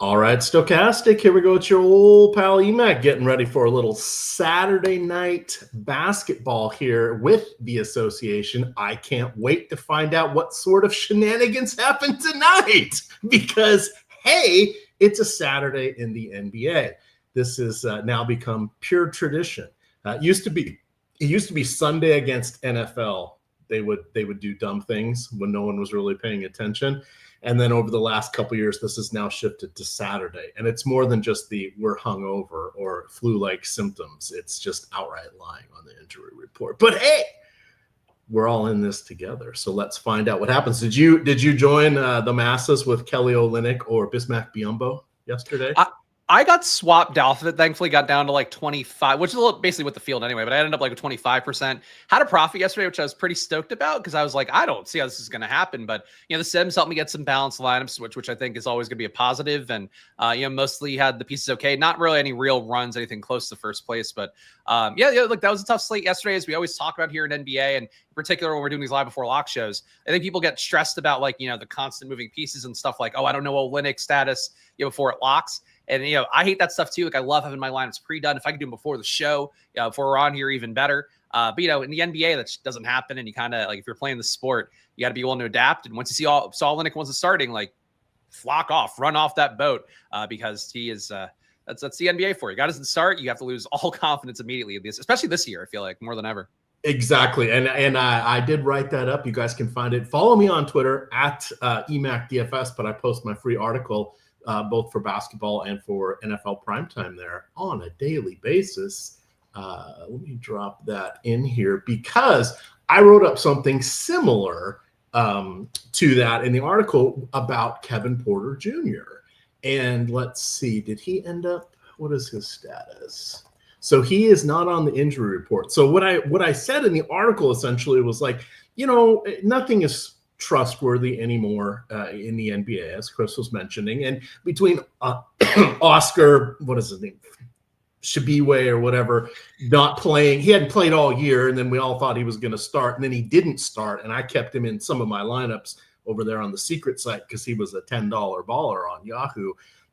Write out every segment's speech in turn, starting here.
All right, Stokastic, here we go. It's your old pal Emac getting ready for a little Saturday night basketball here with the association. I can't wait to find out what sort of shenanigans happen tonight because, hey, it's a Saturday in the NBA. This has now become pure tradition. It used to be Sunday against NFL. They would do dumb things when no one was really paying attention. And then over the last couple of years, this has now shifted to Saturday. And it's more than just we're hungover or flu-like symptoms. It's just outright lying on the injury report. But hey, we're all in this together. So let's find out what happens. Did you join the masses with Kelly Olynyk or Bismack Biyombo yesterday? I got swapped off of it. Thankfully, got down to like 25, which is basically with the field anyway. But I ended up like with 25%. Had a profit yesterday, which I was pretty stoked about because I was like, I don't see how this is going to happen. But the Sims helped me get some balanced lineups, which I think is always going to be a positive. And mostly had the pieces okay. Not really any real runs, anything close to first place. But look, that was a tough slate yesterday, as we always talk about here in NBA, and in particular when we're doing these live before lock shows. I think people get stressed about the constant moving pieces and stuff like, oh, I don't know Olynyk status before it locks. And, I hate that stuff too. Like, I love having my lineups pre-done. If I can do them before the show, before we're on here, even better. But, in the NBA, that just doesn't happen. And you kind of, if you're playing the sport, you got to be willing to adapt. And once you see Olynyk wasn't starting, flock off, run off that boat because he is, that's the NBA for you. Guy doesn't start, you have to lose all confidence immediately, especially this year, I feel like, more than ever. Exactly. And I did write that up. You guys can find it. Follow me on Twitter at Emac DFS, but I post my free article both for basketball and for NFL primetime there on a daily basis. Let me drop that in here because I wrote up something similar to that in the article about Kevin Porter Jr. And let's see, did he end up, what is his status? So he is not on the injury report. So what I said in the article essentially was nothing is trustworthy anymore in the NBA, as Chris was mentioning. And between Oscar, what is his name? Shabiwe or whatever, not playing. He hadn't played all year, and then we all thought he was going to start, and then he didn't start, and I kept him in some of my lineups over there on the secret site because he was a $10 baller on Yahoo.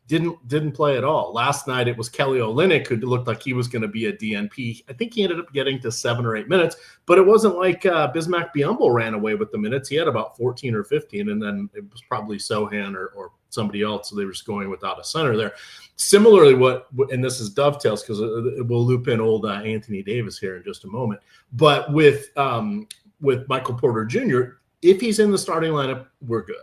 Didn't play at all. Last night it was Kelly Olynyk who looked like he was going to be a DNP. I think he ended up getting to 7 or 8 minutes, but it wasn't like Bismack Biyombo ran away with the minutes. He had about 14 or 15, and then it was probably Sohan or somebody else, so they were just going without a center there. Similarly, and this is dovetails because we'll loop in old Anthony Davis here in just a moment, but with Michael Porter Jr., if he's in the starting lineup, we're good.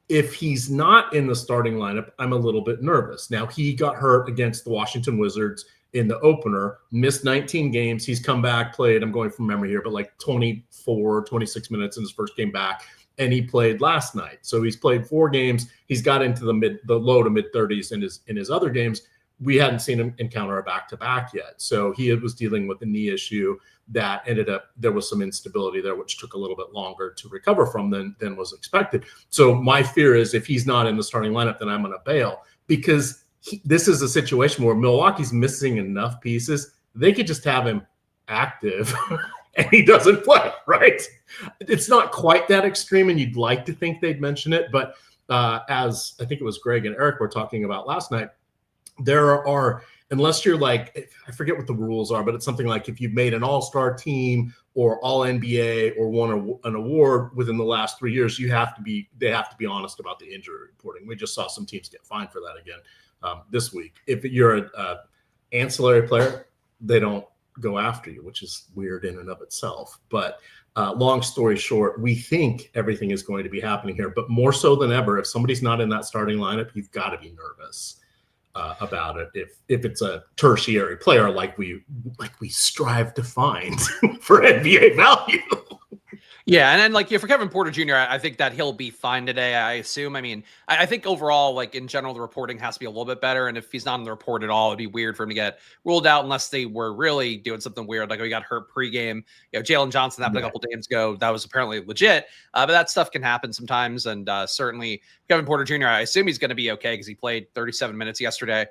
If he's not in the starting lineup, I'm a little bit nervous. Now, he got hurt against the Washington Wizards in the opener, missed 19 games. He's come back, played, I'm going from memory here, but 24, 26 minutes in his first game back, and he played last night. So he's played 4 games. He's got into the low to mid 30s in his other games. We hadn't seen him encounter a back-to-back yet. So he was dealing with a knee issue that ended up, there was some instability there, which took a little bit longer to recover from than was expected. So my fear is if he's not in the starting lineup, then I'm going to bail because this is a situation where Milwaukee's missing enough pieces. They could just have him active and he doesn't play, right? It's not quite that extreme, and you'd like to think they'd mention it. But as I think it was Greg and Eric were talking about last night, there are, unless you're I forget what the rules are, but it's something like if you've made an all-star team or all NBA or won an award within the last 3 years, they have to be honest about the injury reporting. We just saw some teams get fined for that again this week. If you're an ancillary player, they don't go after you, which is weird in and of itself. But long story short, we think everything is going to be happening here, but more so than ever, if somebody's not in that starting lineup, you've got to be nervous about it if it's a tertiary player like we strive to find for NBA value. Yeah, and then for Kevin Porter Jr., I think that he'll be fine today, I assume. I mean, I think overall, in general, the reporting has to be a little bit better. And if he's not on the report at all, it'd be weird for him to get ruled out unless they were really doing something weird. He got hurt pregame. Jalen Johnson happened a couple games ago. That was apparently legit. But that stuff can happen sometimes. And certainly Kevin Porter Jr., I assume he's going to be okay because he played 37 minutes yesterday.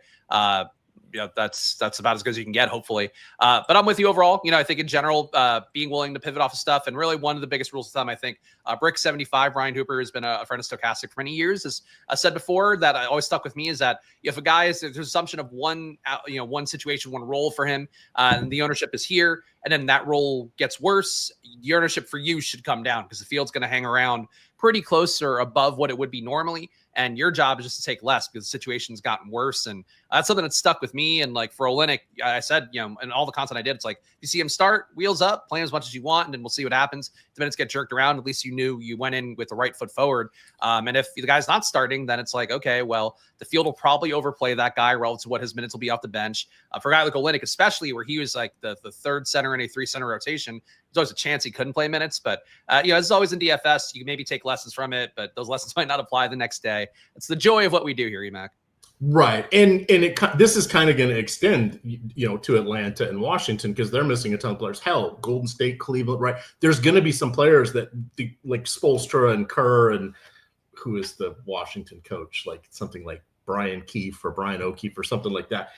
that's about as good as you can get, hopefully. But I'm with you overall. I think in general, being willing to pivot off of stuff, and really one of the biggest rules of thumb, I think, Brick75, Ryan Hooper has been a friend of Stokastic for many years. As I said before, that I always stuck with me is that if a guy is, there's an assumption of one situation, one role for him, and the ownership is here, and then that role gets worse, the ownership for you should come down because the field's going to hang around pretty close or above what it would be normally. And your job is just to take less because the situation's gotten worse. And that's something that stuck with me. And like for Olynyk, I said, and all the content I did, it's like, you see him start, wheels up, play as much as you want, and then we'll see what happens. The minutes get jerked around, at least you knew you went in with the right foot forward. And if the guy's not starting, then it's like, okay, well, the field will probably overplay that guy relative to what his minutes will be off the bench. For a guy like Olynyk, especially where he was like the third center in a 3-center rotation, there's always a chance he couldn't play minutes. But, as always in DFS, you can maybe take lessons from it, but those lessons might not apply the next day. It's the joy of what we do here, Emac. Right. And this is kind of going to extend, to Atlanta and Washington because they're missing a ton of players. Hell, Golden State, Cleveland, right? There's going to be some players that like Spoelstra and Kerr and who is the Washington coach, like something like Brian O'Keefe or something like that.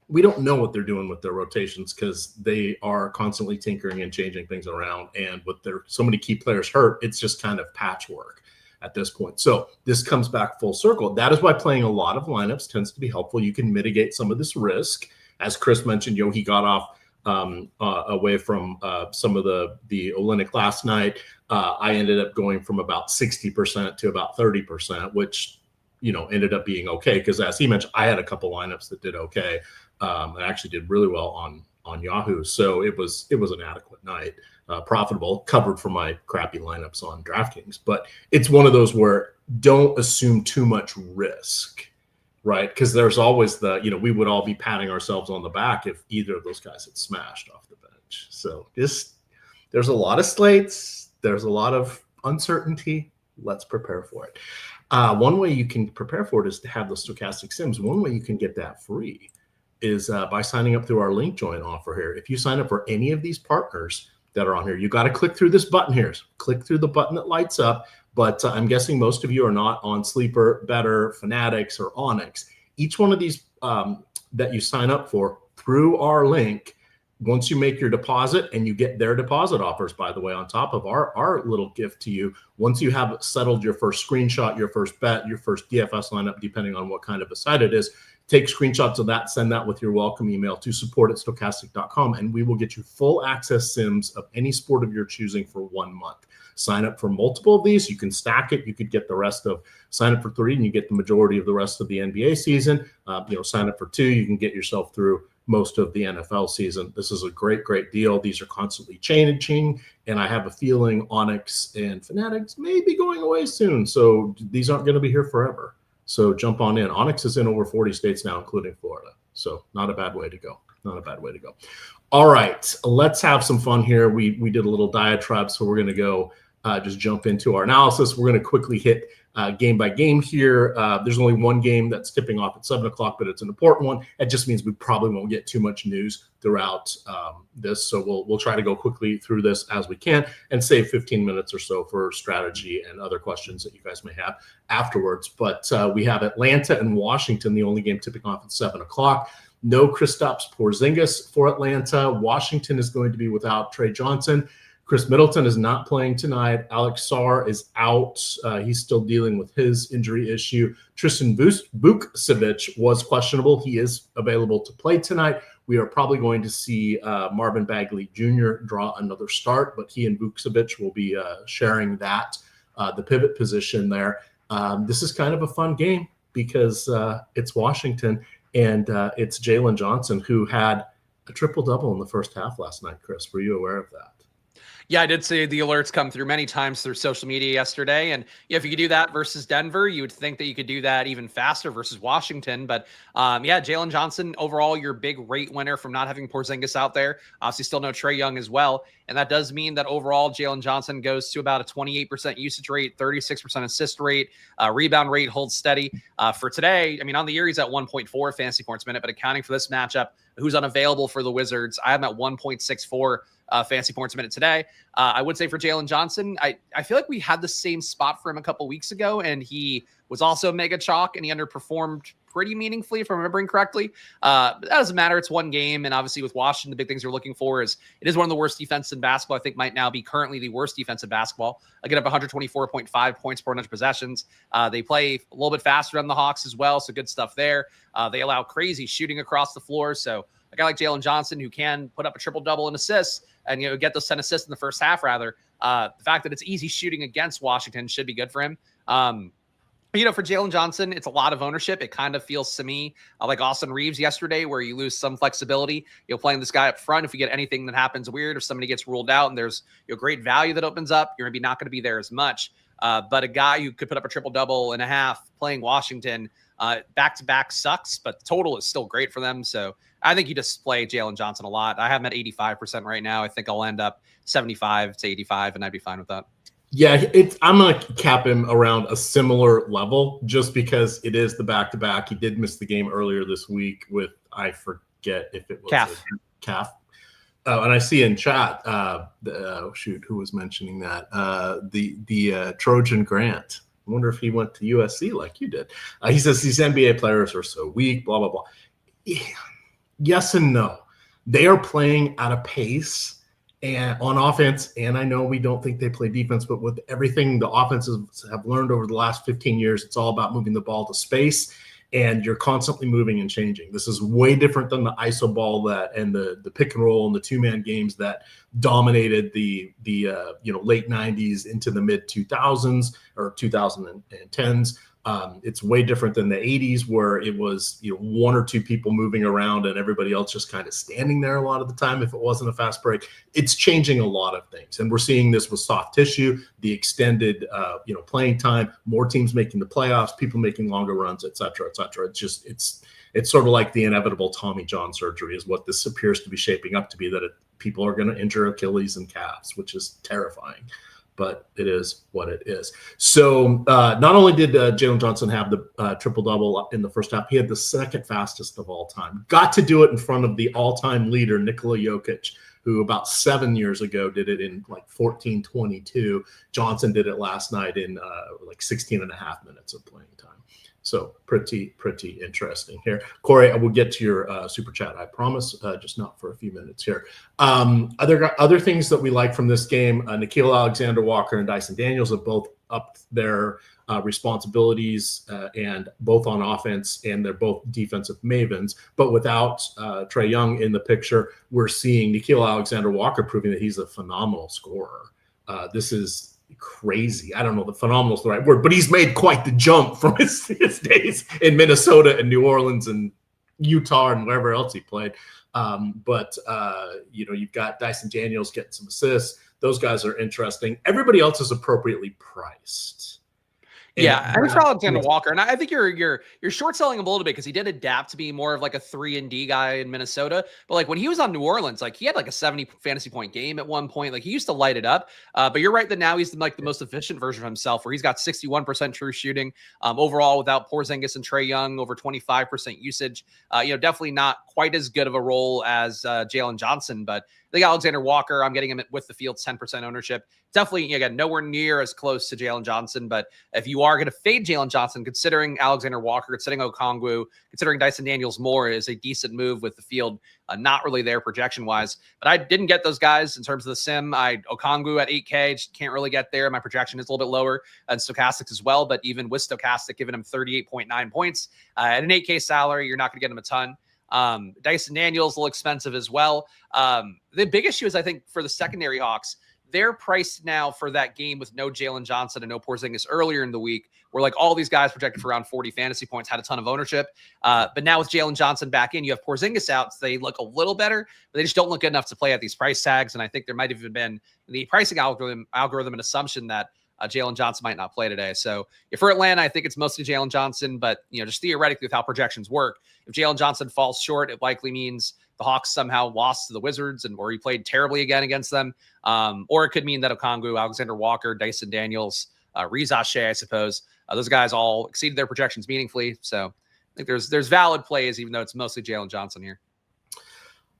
We don't know what they're doing with their rotations because they are constantly tinkering and changing things around. And with so many key players hurt, it's just kind of patchwork at this point. So this comes back full circle. That is why playing a lot of lineups tends to be helpful. You can mitigate some of this risk. As Chris mentioned, he got off away from some of the Olynyk last night. I ended up going from about 60% to about 30%, which, ended up being okay. Because as he mentioned, I had a couple lineups that did okay. I actually did really well on Yahoo. So it was an adequate night. Profitable, covered for my crappy lineups on DraftKings. But it's one of those where don't assume too much risk, right? Because there's always we would all be patting ourselves on the back if either of those guys had smashed off the bench. So there's a lot of slates. There's a lot of uncertainty. Let's prepare for it. One way you can prepare for it is to have the Stokastic Sims. One way you can get that free is by signing up through our link join offer here. If you sign up for any of these partners that are on here, you got to click through this button here. Click through the button that lights up. But I'm guessing most of you are not on Sleeper, Better, Fanatics, or Onyx. Each one of these that you sign up for through our link, once you make your deposit, and you get their deposit offers, by the way, on top of our little gift to you, once you have settled your first screenshot, your first bet, your first DFS lineup, depending on what kind of a site it is, take screenshots of that, send that with your welcome email to support@stokastic.com, and we will get you full access sims of any sport of your choosing for 1 month. Sign up for multiple of these. You can stack it. You could get the rest of, sign up for 3 and you get the majority of the rest of the NBA season. Sign up for 2, you can get yourself through most of the NFL season. This is a great, great deal. These are constantly changing, and I have a feeling Onyx and Fanatics may be going away soon. So these aren't going to be here forever. So jump on in. Onyx is in over 40 states now, including Florida. So not a bad way to go. Not a bad way to go. All right, let's have some fun here. We did a little diatribe, so we're going to go just jump into our analysis. We're going to quickly hit game by game here. There's only one game that's tipping off at 7 o'clock, but it's an important one. It just means we probably won't get too much news throughout this. So we'll try to go quickly through this as we can and save 15 minutes or so for strategy and other questions that you guys may have afterwards. But we have Atlanta and Washington, the only game tipping off at 7 o'clock. No Kristaps Porzingis for Atlanta. Washington is going to be without Trey Johnson. Chris Middleton is not playing tonight. Alex Sarr is out. He's still dealing with his injury issue. Tristan Vukcevic was questionable. He is available to play tonight. We are probably going to see Marvin Bagley Jr. draw another start, but he and Vukcevic will be sharing that, the pivot position there. This is kind of a fun game because it's Washington and it's Jalen Johnson, who had a triple-double in the first half last night. Chris, were you aware of that? Yeah, I did see the alerts come through many times through social media yesterday. And if you could do that versus Denver, you would think that you could do that even faster versus Washington. But Jalen Johnson, overall, your big rate winner from not having Porzingis out there. Obviously, still no Trae Young as well. And that does mean that overall, Jalen Johnson goes to about a 28% usage rate, 36% assist rate, rebound rate holds steady. For today, on the year, he's at 1.4 fantasy points a minute, but accounting for this matchup, who's unavailable for the Wizards, I am at 1.64 fantasy points a minute today. I would say for Jalen Johnson, I feel like we had the same spot for him a couple weeks ago, and he was also mega chalk, and he underperformed pretty meaningfully, if I'm remembering correctly. But that doesn't matter. It's one game. And obviously with Washington, the big things you're looking for is it is one of the worst defenses in basketball. I think might now be currently the worst defense in basketball. Again, up 124.5 points per 100 possessions. They play a little bit faster than the Hawks as well. So good stuff there. They allow crazy shooting across the floor. So a guy like Jalen Johnson, who can put up a triple-double in assists and, get those 10 assists in the first half, rather, the fact that it's easy shooting against Washington should be good for him. For Jalen Johnson, it's a lot of ownership. It kind of feels to me like Austin Reeves yesterday, where you lose some flexibility. Playing this guy up front, if you get anything that happens weird, if somebody gets ruled out and there's great value that opens up, you're maybe not going to be there as much. But a guy who could put up a triple-double and a half playing Washington back-to-back sucks, but the total is still great for them. So I think you just play Jalen Johnson a lot. I have him at 85% right now. I think I'll end up 75 to 85, and I'd be fine with that. Yeah, I'm going to cap him around a similar level just because it is the back-to-back. He did miss the game earlier this week with, I forget if it was calf. And I see in chat, who was mentioning that? The Trojan Grant. I wonder if he went to USC like you did. He says these NBA players are so weak, blah, blah, blah. Yes and no. They are playing at a pace and on offense, and I know we don't think they play defense, but with everything the offenses have learned over the last 15 years, it's all about moving the ball to space, and you're constantly moving and changing. This is way different than the ISO ball and the pick and roll and the two-man games that dominated the late 90s into the mid 2000s or 2010s. It's way different than the 80s, where it was one or two people moving around and everybody else just kind of standing there a lot of the time if it wasn't a fast break. It's changing a lot of things, and we're seeing this with soft tissue, the extended playing time, more teams making the playoffs, people making longer runs, et cetera, et cetera. It's sort of like the inevitable Tommy John surgery is what this appears to be shaping up to be, that people are going to injure Achilles and calves, which is terrifying. But it is what it is. So not only did Jalen Johnson have the triple-double in the first half, he had the second fastest of all time. Got to do it in front of the all-time leader, Nikola Jokic, who about 7 years ago did it in like 14:22. Johnson did it last night in 16 and a half minutes of playing time. So pretty interesting here. Corey, I will get to your super chat, I promise, just not for a few minutes here. Other things that we like from this game, Nickeil Alexander-Walker and Dyson Daniels have both upped their responsibilities and both on offense, and they're both defensive mavens. But without Trae Young in the picture, we're seeing Nickeil Alexander-Walker proving that he's a phenomenal scorer. This is crazy. I don't know if phenomenal is the right word, but he's made quite the jump from his days in Minnesota and New Orleans and Utah and wherever else he played. You've got Dyson Daniels getting some assists. Those guys are interesting. Everybody else is appropriately priced. And for Alexander Walker, and I think you're short selling him a little bit because he did adapt to be more of like a 3-and-D guy in Minnesota. But like when he was on New Orleans, like he had like a 70 fantasy point game at one point. Like he used to light it up. But you're right that now he's like the most efficient version of himself, where he's got 61% true shooting overall without Porzingis and Trae Young, over 25% usage. Definitely not quite as good of a role as Jalen Johnson, but I think Alexander Walker, I'm getting him with the field's 10% ownership. Definitely, again, nowhere near as close to Jalen Johnson. But if you are going to fade Jalen Johnson, considering Alexander Walker, considering Okongwu, considering Dyson Daniels more is a decent move with the field, not really there projection-wise. But I didn't get those guys in terms of the sim. Okongwu at 8K, just can't really get there. My projection is a little bit lower than Stokastic as well. But even with Stokastic giving him 38.9 points at an 8K salary, you're not going to get him a ton. Dyson Daniels a little expensive as well. The big issue is, I think, for the secondary Hawks, they're priced now for that game with no Jalen Johnson and no Porzingis earlier in the week, where like all these guys projected for around 40 fantasy points had a ton of ownership. But now with Jalen Johnson back in, you have Porzingis out, so they look a little better, but they just don't look good enough to play at these price tags. And I think there might have even been the pricing algorithm an assumption that Jalen Johnson might not play today. So if for Atlanta, I think it's mostly Jalen Johnson, but just theoretically with how projections work, if Jalen Johnson falls short, it likely means the Hawks somehow lost to the Wizards or he played terribly again against them. Or it could mean that Okongwu, Alexander Walker, Dyson Daniels, Reza Shea, I suppose, those guys all exceeded their projections meaningfully. So I think there's valid plays, even though it's mostly Jalen Johnson here.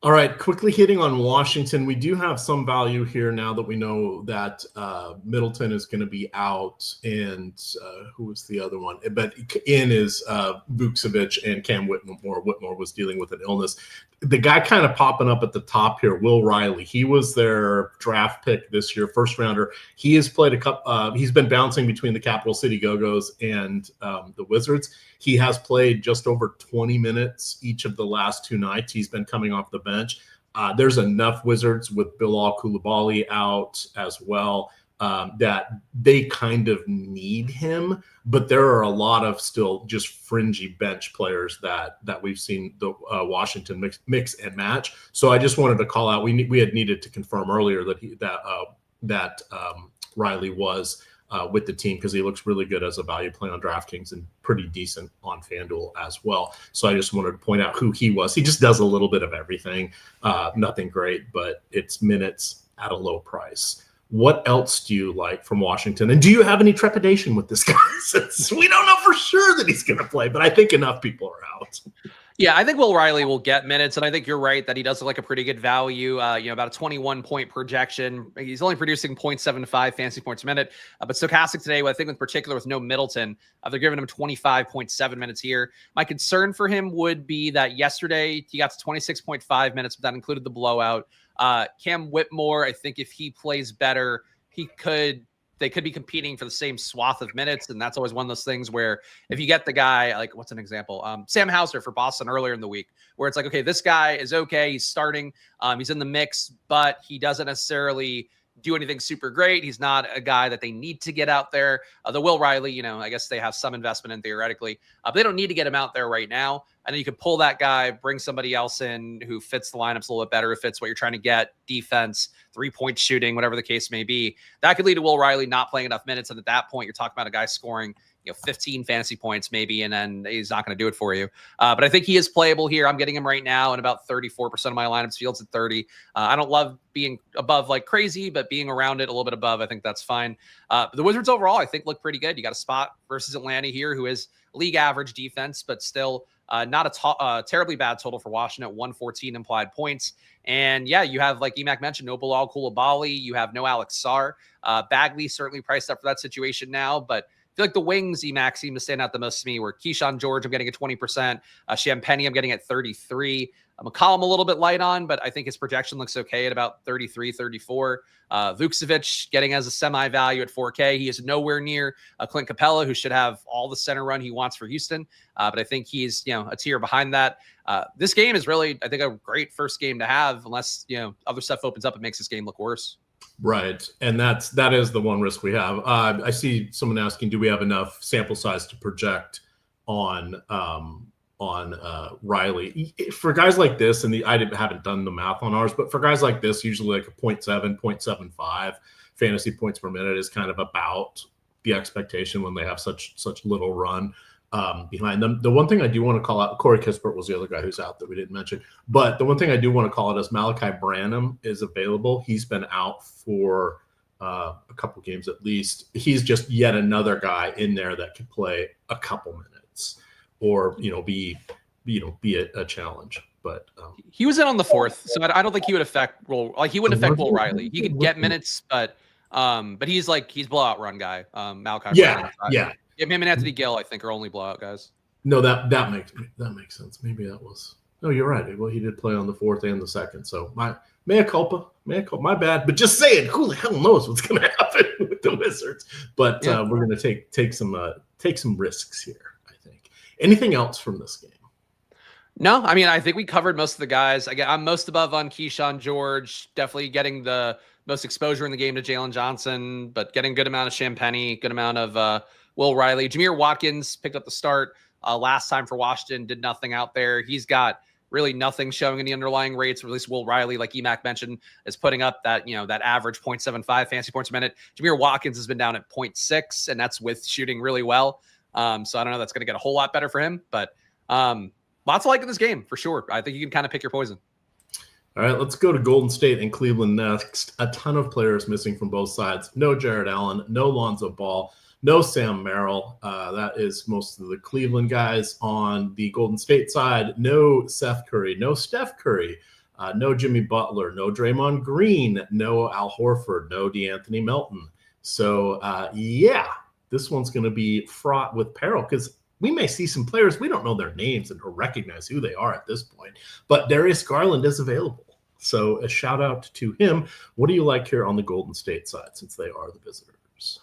All right, quickly hitting on Washington. We do have some value here now that we know that Middleton is going to be out, and who was the other one? But in is Vucevic and Cam Whitmore. Whitmore was dealing with an illness. The guy kind of popping up at the top here, Will Riley. He was their draft pick this year, first rounder. He has played a couple. He's been bouncing between the Capital City Go-Go's and the Wizards. He has played just over 20 minutes each of the last 2 nights. He's been coming off the bench. There's enough Wizards with Bilal Coulibaly out as well that they kind of need him. But there are a lot of still just fringy bench players that we've seen the Washington mix and match. So I just wanted to call out. We had needed to confirm earlier that Riley was with the team because he looks really good as a value play on DraftKings and pretty decent on FanDuel as well. So I just wanted to point out who he was. He just does a little bit of everything. Nothing great, but it's minutes at a low price. What else do you like from Washington? And do you have any trepidation with this guy? Since we don't know for sure that he's going to play, but I think enough people are out. Yeah, I think Will Riley will get minutes, and I think you're right that he does look like a pretty good value. About a 21-point projection. He's only producing 0.75 fantasy points a minute. But Stokastic today, I think in particular with no Middleton, they're giving him 25.7 minutes here. My concern for him would be that yesterday he got to 26.5 minutes, but that included the blowout. Cam Whitmore, I think if he plays better, they could be competing for the same swath of minutes. And that's always one of those things where if you get the guy, like what's an example? Sam Hauser for Boston earlier in the week, where it's like, okay, this guy is okay. He's starting. He's in the mix, but he doesn't necessarily do anything super great. He's not a guy that they need to get out there. The Will Riley, I guess they have some investment in theoretically, but they don't need to get him out there right now. And then you could pull that guy, bring somebody else in who fits the lineups a little bit better, if it's what you're trying to get, defense, 3-point shooting, whatever the case may be. That could lead to Will Riley not playing enough minutes. And at that point, you're talking about a guy scoring 15 fantasy points maybe, and then he's not going to do it for you. But I think he is playable here. I'm getting him right now, and about 34% of my lineups fields at 30. I don't love being above like crazy, but being around it a little bit above, I think that's fine. The Wizards overall, I think, look pretty good. You got a spot versus Atlanta here, who is league average defense, but still not a terribly bad total for Washington at 114 implied points. And yeah, you have, like Emac mentioned, no Bilal Coulibaly. You have no Alex Sarr. Bagley certainly priced up for that situation now, but I feel like the wings, Emac, seem to stand out the most to me, where Keyshawn George, I'm getting at 20%. Champagny, I'm getting at 33. McCollum a little bit light on, but I think his projection looks okay at about 33, 34. Vucevic getting as a semi-value at 4K. He is nowhere near Clint Capella, who should have all the center run he wants for Houston. But I think he's, a tier behind that. This game is really, I think, a great first game to have, unless, other stuff opens up and makes this game look worse. Right. And that is the one risk we have. I see someone asking, do we have enough sample size to project on Riley? For guys like this, and I haven't done the math on ours, but for guys like this, usually like a 0.7, 0.75 fantasy points per minute is kind of about the expectation when they have such little run behind them. The one thing I do want to call out, Corey Kispert was the other guy who's out that we didn't mention, but the one thing I do want to call out is Malachi Branham is available. He's been out for a couple games at least. He's just yet another guy in there that could play a couple minutes or be a challenge. But he was in on the 4th, so I don't think he would affect he wouldn't affect Will Riley. He could get minutes, but he's blowout run guy. Malachi Branham. Yeah. Him and Anthony Gill, I think, are only blowout guys. No, that makes sense. Maybe that was. No, you're right. Well, he did play on the 4th and the 2nd. So my mea culpa, my bad. But just saying, who the hell knows what's going to happen with the Wizards? But we're going to take some risks here, I think. Anything else from this game? No, I mean, I think we covered most of the guys. I'm most above on Keyshawn George, definitely getting the most exposure in the game to Jalen Johnson, but getting a good amount of Champagny, good amount of Will Riley. Jameer Watkins picked up the start last time for Washington, did nothing out there. He's got really nothing showing in the underlying rates, or at least Will Riley, like Emac mentioned, is putting up that, that average 0.75 fantasy points a minute. Jameer Watkins has been down at 0.6, and that's with shooting really well. So I don't know, that's going to get a whole lot better for him, but lots of like in this game for sure. I think you can kind of pick your poison. All right, let's go to Golden State and Cleveland next. A ton of players missing from both sides. No Jared Allen, no Lonzo Ball, no Sam Merrill. That is most of the Cleveland guys. On the Golden State side, no Seth Curry, no Steph Curry. No Jimmy Butler, no Draymond Green, no Al Horford, no DeAnthony Melton. So, yeah, this one's going to be fraught with peril because we may see some players, we don't know their names or recognize who they are at this point, but Darius Garland is available. So a shout out to him. What do you like here on the Golden State side since they are the visitors?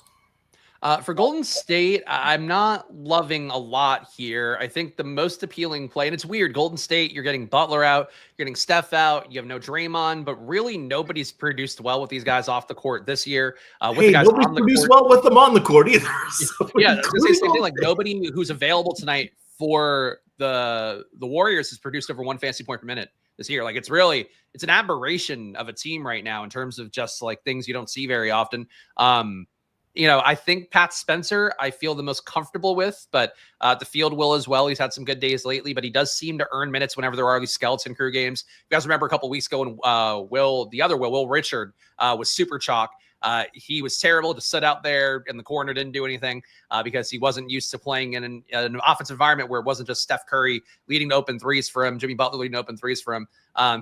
For Golden State, I'm not loving a lot here. I think the most appealing play, and it's weird, Golden State, you're getting Butler out, you're getting Steph out, you have no Draymond, but really nobody's produced well with these guys off the court this year. With the guys nobody's on the produced court, well with them on the court either. So yeah, I was gonna say the same thing. Like nobody who's available tonight for the Warriors has produced over 1 fantasy point per minute this year. Like it's an aberration of a team right now in terms of just like things you don't see very often. I think Pat Spencer, I feel the most comfortable with, but the field will as well. He's had some good days lately, but he does seem to earn minutes whenever there are these skeleton crew games. You guys remember a couple of weeks ago when Will Richard was super chalk. He was terrible, just sit out there in the corner, didn't do anything because he wasn't used to playing in an offensive environment where it wasn't just Steph Curry leading to open threes for him, Jimmy Butler leading to open threes for him.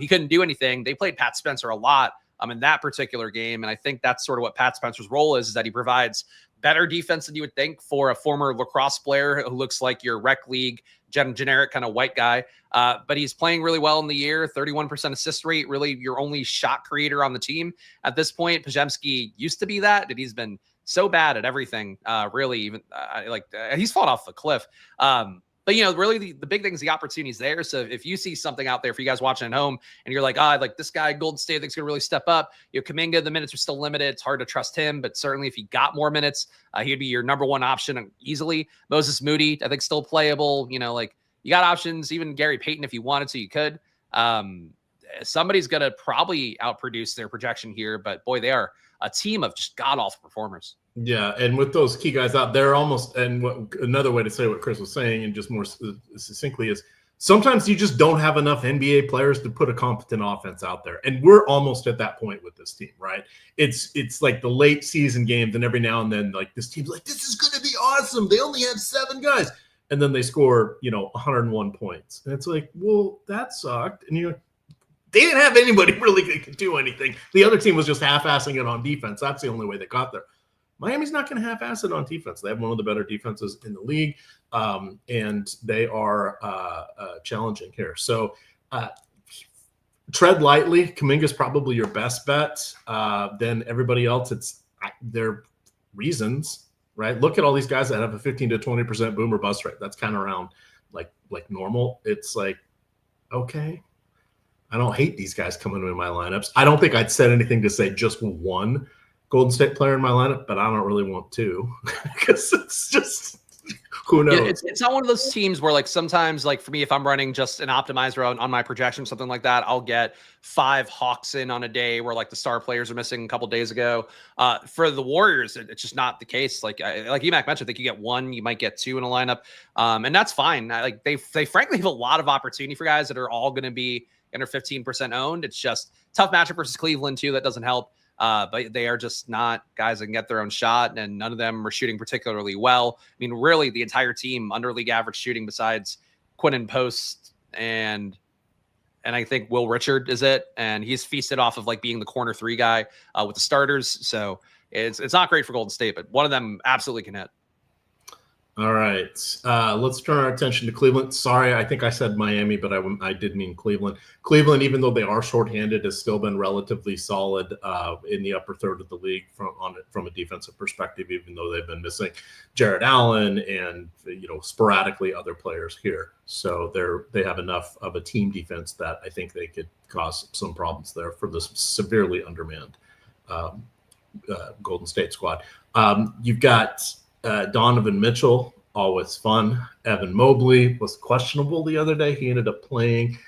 He couldn't do anything. They played Pat Spencer a lot in that particular game. And I think that's sort of what Pat Spencer's role is that he provides better defense than you would think for a former lacrosse player who looks like your rec league generic kind of white guy. But he's playing really well in the year, 31% assist rate, really your only shot creator on the team at this point. Podziemski used to be that, and he's been so bad at everything, really, even he's fallen off the cliff. But, really the big thing is the opportunities there. So if you see something out there for you guys watching at home and you're like, like this guy, Golden State, I think is going to really step up. Kuminga, the minutes are still limited. It's hard to trust him, but certainly if he got more minutes, he'd be your number one option easily. Moses Moody, I think still playable. You got options, even Gary Payton, if you wanted to, you could. Somebody's going to probably outproduce their projection here, but boy, they are a team of just god-awful performers. Yeah, and with those key guys out, they're almost, and another way to say what Chris was saying, and just more succinctly, is sometimes you just don't have enough NBA players to put a competent offense out there, and we're almost at that point with this team, right? It's like the late season games, and every now and then, like this team's like, this is going to be awesome. They only have 7 guys, and then they score, 101 points, and it's like, well, that sucked, and they didn't have anybody really that could do anything. The other team was just half-assing it on defense. That's the only way they got there. Miami's not going to half-ass it on defense. They have one of the better defenses in the league, and they are challenging here. So tread lightly. Kuminga's probably your best bet. Then everybody else, it's their reasons, right? Look at all these guys that have a 15 to 20% boom or bust rate. That's kind of around like normal. It's like, okay, I don't hate these guys coming into my lineups. I don't think I'd said anything to say just one Golden State player in my lineup, but I don't really want to because it's just who knows. Yeah, it's not one of those teams where sometimes for me, if I'm running just an optimizer on my projection, something like that, I'll get 5 Hawks in on a day where the star players are missing a couple days ago. For the Warriors, it's just not the case. Like Emac mentioned, I think you get 1, you might get 2 in a lineup, and that's fine. They frankly have a lot of opportunity for guys that are all going to be under 15% owned. It's just tough matchup versus Cleveland too. That doesn't help. But they are just not guys that can get their own shot, and none of them are shooting particularly well. I mean, really, the entire team under league average shooting besides Quinn Post and I think Will Richard is it, and he's feasted off of being the corner 3 guy with the starters. So it's not great for Golden State, but one of them absolutely can hit. All right, let's turn our attention to Cleveland. Sorry, I think I said Miami, but I did mean Cleveland. Cleveland, even though they are shorthanded, has still been relatively solid in the upper third of the league from a defensive perspective, even though they've been missing Jared Allen and sporadically other players here. So they have enough of a team defense that I think they could cause some problems there for this severely undermanned Golden State squad. You've got Donovan Mitchell, always fun. Evan Mobley was questionable the other day. He ended up playing.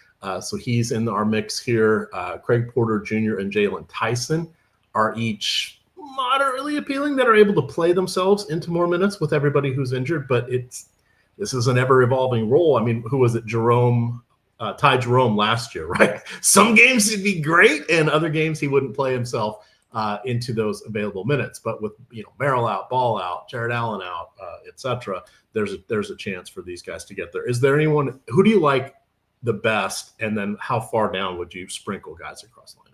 So he's in our mix here. Craig Porter Jr. and Jalen Tyson are each moderately appealing that are able to play themselves into more minutes with everybody who's injured. But this is an ever-evolving role. I mean, who was it? Ty Jerome last year, right? Some games he'd be great, and other games he wouldn't play himself into those available minutes. But with Merrill out, Ball out, Jared Allen out, etc., there's a chance for these guys to get there. Is there anyone who do you like the best? And then how far down would you sprinkle guys across lineups?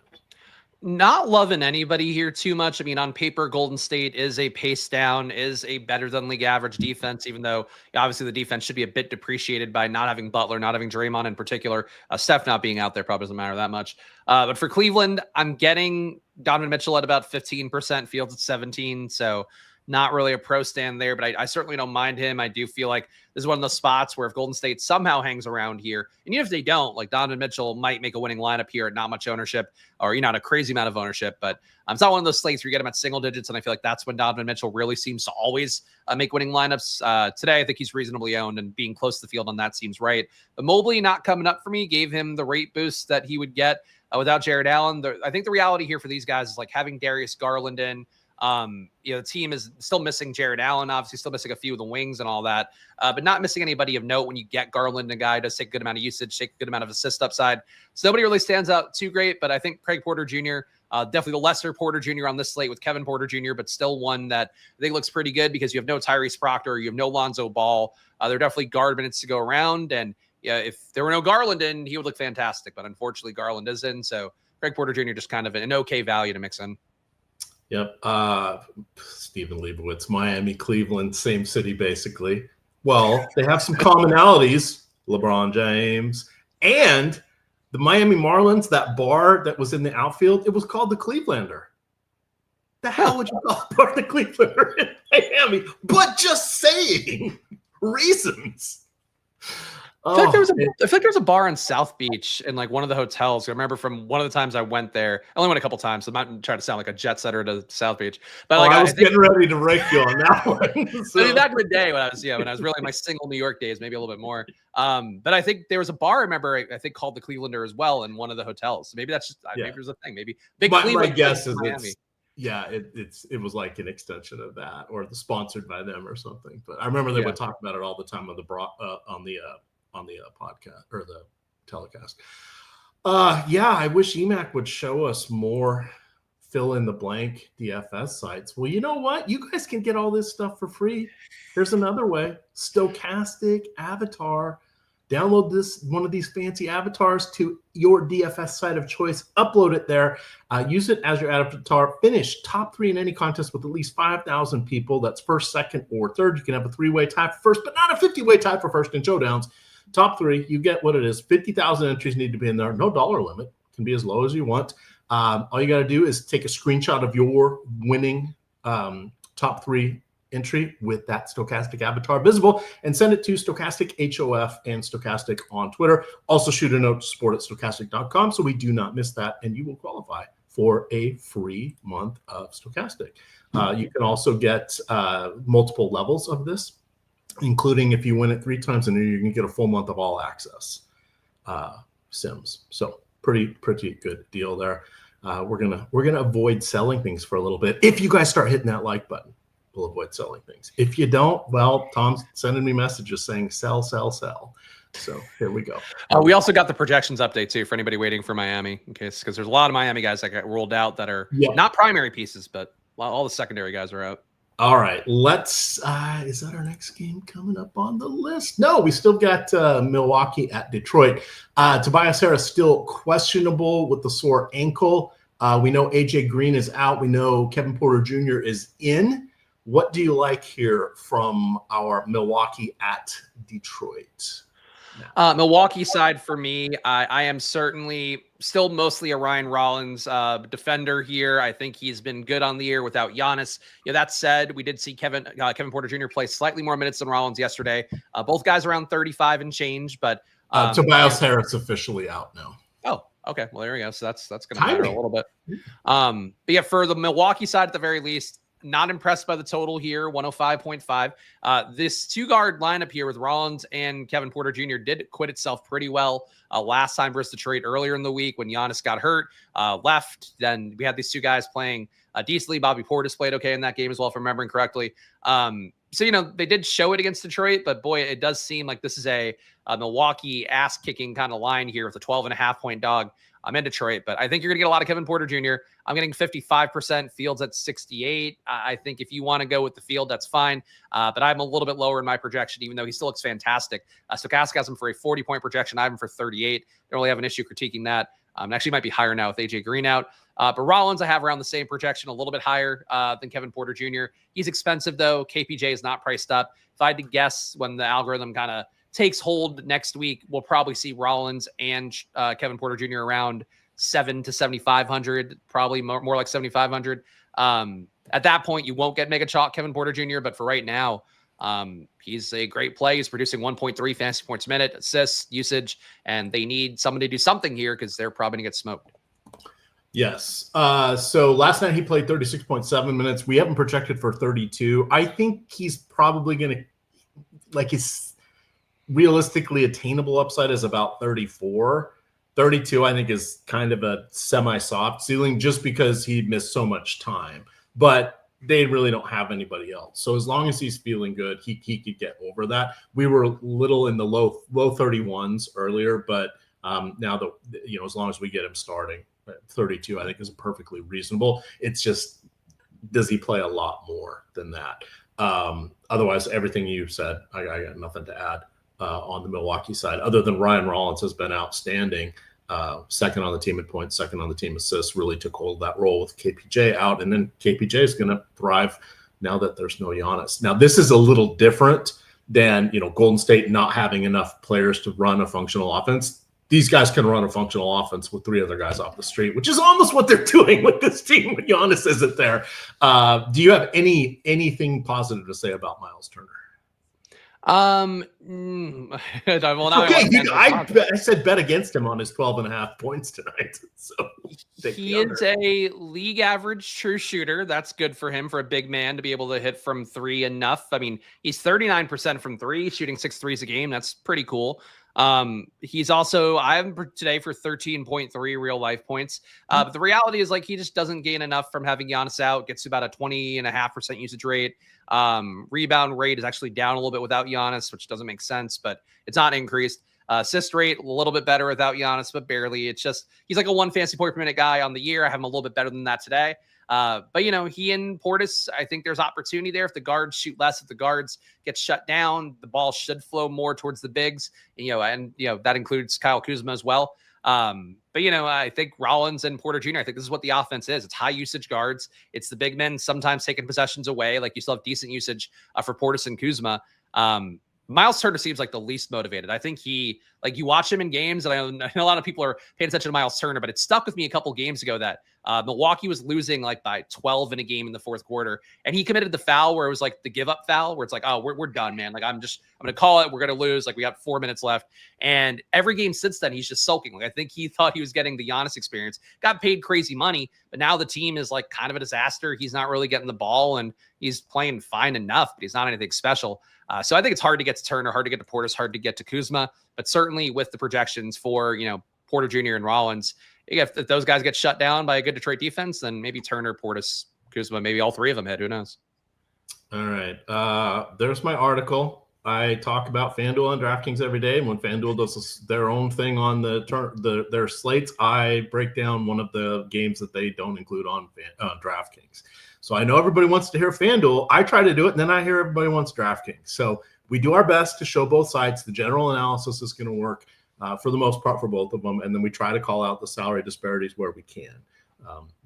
Not loving anybody here too much. I mean, on paper, Golden State is a pace down, is a better than league average defense, even though obviously the defense should be a bit depreciated by not having Butler, not having Draymond in particular. Steph not being out there probably doesn't matter that much. But for Cleveland, I'm getting Donovan Mitchell at about 15%, Fields at 17%. So not really a pro stand there, but I certainly don't mind him. I do feel like this is one of those spots where if Golden State somehow hangs around here, and even if they don't, like Donovan Mitchell might make a winning lineup here at not much ownership, or not a crazy amount of ownership, but it's not one of those slates where you get him at single digits, and I feel like that's when Donovan Mitchell really seems to always make winning lineups. Today, I think he's reasonably owned, and being close to the field on that seems right. But Mobley not coming up for me, gave him the rate boost that he would get without Jared Allen. I think the reality here for these guys is like having Darius Garland in. The team is still missing Jared Allen, obviously still missing a few of the wings and all that, but not missing anybody of note. When you get Garland, a guy does take a good amount of usage, take a good amount of assist upside. So nobody really stands out too great, but I think Craig Porter Jr., definitely the lesser Porter Jr. on this slate with Kevin Porter Jr., but still one that I think looks pretty good because you have no Tyrese Proctor, you have no Lonzo Ball. There are definitely guard minutes to go around, and if there were no Garland in, he would look fantastic, but unfortunately Garland is in, so Craig Porter Jr. just kind of an okay value to mix in. Yep. Stephen Leibowitz, Miami, Cleveland, same city, basically. Well, they have some commonalities. LeBron James and the Miami Marlins, that bar that was in the outfield, it was called the Clevelander. The hell would you call the bar the Clevelander in Miami? But just saying reasons. I feel like there was a bar in South Beach in like one of the hotels. I remember from one of the times I went there. I only went a couple times, so I'm not trying to sound like a jet setter to South Beach. But like I was getting ready to rake you on that one. So. I mean, back in the day when I was really in my single New York days, maybe a little bit more. But I think there was a bar, I remember, I think called the Clevelander as well in one of the hotels. So maybe that's just maybe there's a thing. Maybe big Cleveland. My guess is Miami. It was like an extension of that, or sponsored by them or something. But I remember they would talk about it all the time on the podcast or the telecast. I wish Emac would show us more fill in the blank DFS sites. Well, you know what? You guys can get all this stuff for free. There's another way. Stokastic avatar. Download one of these fancy avatars to your DFS site of choice. Upload it there. Use it as your avatar. Finish top 3 in any contest with at least 5,000 people. That's first, second, or third. You can have a 3-way tie for first, but not a 50-way tie for first in showdowns. Top 3, you get what it is. 50,000 entries need to be in there. No dollar limit. Can be as low as you want. All you got to do is take a screenshot of your winning top 3 entry with that Stokastic avatar visible and send it to Stokastic HOF and Stokastic on Twitter. Also shoot a note to support@stokastic.com so we do not miss that, and you will qualify for a free month of Stokastic. You can also get multiple levels of this, including if you win it 3 times in a year, you can get a full month of all access sims. So pretty good deal there. We're gonna avoid selling things for a little bit. If you guys start hitting that like button, we'll avoid selling things. If you don't, well, Tom's sending me messages saying sell. So here we go. We also got the projections update too for anybody waiting for Miami, in case, because there's a lot of Miami guys that got rolled out that are not primary pieces, but all the secondary guys are out. All right, let's. Is that our next game coming up on the list? No, we still got Milwaukee at Detroit. Tobias Harris still questionable with the sore ankle. We know AJ Green is out. We know Kevin Porter Jr. is in. What do you like here from our Milwaukee at Detroit? Milwaukee side for me, I am certainly still mostly a Ryan Rollins defender here. I think he's been good on the year without Giannis. That said, we did see Kevin Porter Jr. play slightly more minutes than Rollins yesterday. Both guys around 35 and change, but Tobias Harris officially out now. Oh, okay. Well, there we go. So that's going to matter a little bit. But yeah, for the Milwaukee side, at the very least, not impressed by the total here, 105.5. This 2-guard lineup here with Rollins and Kevin Porter Jr. did quit itself pretty well last time versus Detroit earlier in the week when Giannis got hurt, left. Then we had these 2 guys playing decently. Bobby Portis played okay in that game as well, if I'm remembering correctly. So, they did show it against Detroit, but boy, it does seem like this is a Milwaukee ass-kicking kind of line here with a 12.5-point dog. I'm in Detroit, but I think you're going to get a lot of Kevin Porter Jr. I'm getting 55%, Fields at 68. I think if you want to go with the field, that's fine. But I'm a little bit lower in my projection, even though he still looks fantastic. Stokastic has him for a 40-point projection. I have him for 38. Don't really have an issue critiquing that. Actually might be higher now with AJ Green out. But Rollins, I have around the same projection, a little bit higher than Kevin Porter Jr. He's expensive, though. KPJ is not priced up. If I had to guess when the algorithm kind of takes hold next week, we'll probably see Rollins and Kevin Porter Jr. around 7 to 7,500, probably more like 7,500. At that point, you won't get mega chalk Kevin Porter Jr., but for right now, he's a great play. He's producing 1.3 fantasy points a minute, assists, usage, and they need someone to do something here because they're probably going to get smoked. Yes. So last night he played 36.7 minutes. We haven't projected for 32. I think he's probably going to, his realistically attainable upside is about 34. 32, I think, is kind of a semi-soft ceiling just because he missed so much time. But they really don't have anybody else. So as long as he's feeling good, he could get over that. We were a little in the low 31s earlier, but now that as long as we get him starting, 32 I think is perfectly reasonable. It's just, does he play a lot more than that? Otherwise, everything you said, I got nothing to add on the Milwaukee side, other than Ryan Rollins has been outstanding. Second on the team in points, second on the team assists, really took hold of that role with KPJ out. And then KPJ is going to thrive now that there's no Giannis. Now, this is a little different than, Golden State not having enough players to run a functional offense. These guys can run a functional offense with 3 other guys off the street, which is almost what they're doing with this team when Giannis isn't there. Do you have anything positive to say about Miles Turner? Well, okay, I said bet against him on his 12.5 points tonight. So he is a league average true shooter. That's good for him, for a big man to be able to hit from 3 enough. I mean, he's 39% from 3, shooting 6 threes a game. That's pretty cool. He's also, I have him today for 13.3 real life points. But the reality is, he just doesn't gain enough from having Giannis out. Gets to about a 20.5% usage rate. Rebound rate is actually down a little bit without Giannis, which doesn't make sense, but it's not increased. Assist rate a little bit better without Giannis, but barely. It's just, he's like a 1 fantasy point per minute guy on the year. I have him a little bit better than that today. But he and Portis, I think there's opportunity there. If the guards shoot less, if the guards get shut down, the ball should flow more towards the bigs, and that includes Kyle Kuzma as well. But I think Rollins and Porter Jr., I think this is what the offense is. It's high usage guards. It's the big men sometimes taking possessions away. You still have decent usage for Portis and Kuzma. Miles Turner seems like the least motivated. I think you watch him in games, and I know a lot of people are paying attention to Miles Turner, but it stuck with me a couple games ago that Milwaukee was losing by 12 in a game in the fourth quarter, and he committed the foul where it was the give up foul, where it's oh, we're done, man. I'm going to call it. We're going to lose. We got 4 minutes left. And every game since then, he's just sulking. I think he thought he was getting the Giannis experience, got paid crazy money, but now the team is kind of a disaster. He's not really getting the ball, and he's playing fine enough, but he's not anything special. So I think it's hard to get to Turner, hard to get to Portis, hard to get to Kuzma, but certainly with the projections for, Porter Jr. and Rollins, if those guys get shut down by a good Detroit defense, then maybe Turner, Portis, Kuzma, maybe all 3 of them hit. Who knows? All right. There's my article. I talk about FanDuel and DraftKings every day. And when FanDuel does their own thing on their slates, I break down one of the games that they don't include on DraftKings. So I know everybody wants to hear FanDuel. I try to do it, and then I hear everybody wants DraftKings. So we do our best to show both sides. The general analysis is going to work for the most part for both of them, and then we try to call out the salary disparities where we can.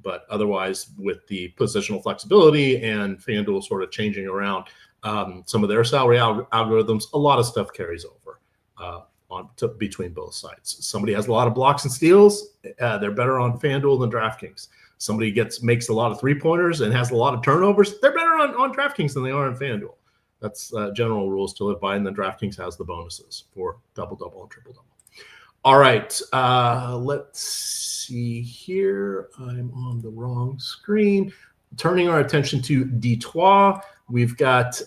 But otherwise, with the positional flexibility and FanDuel sort of changing around some of their salary algorithms, a lot of stuff carries over between both sides. Somebody has a lot of blocks and steals, they're better on FanDuel than DraftKings. Somebody makes a lot of 3-pointers and has a lot of turnovers, they're better on DraftKings than they are on FanDuel. That's general rules to live by, and then DraftKings has the bonuses for double-double and triple-double. All right, let's see here. I'm on the wrong screen. Turning our attention to Detroit, we've got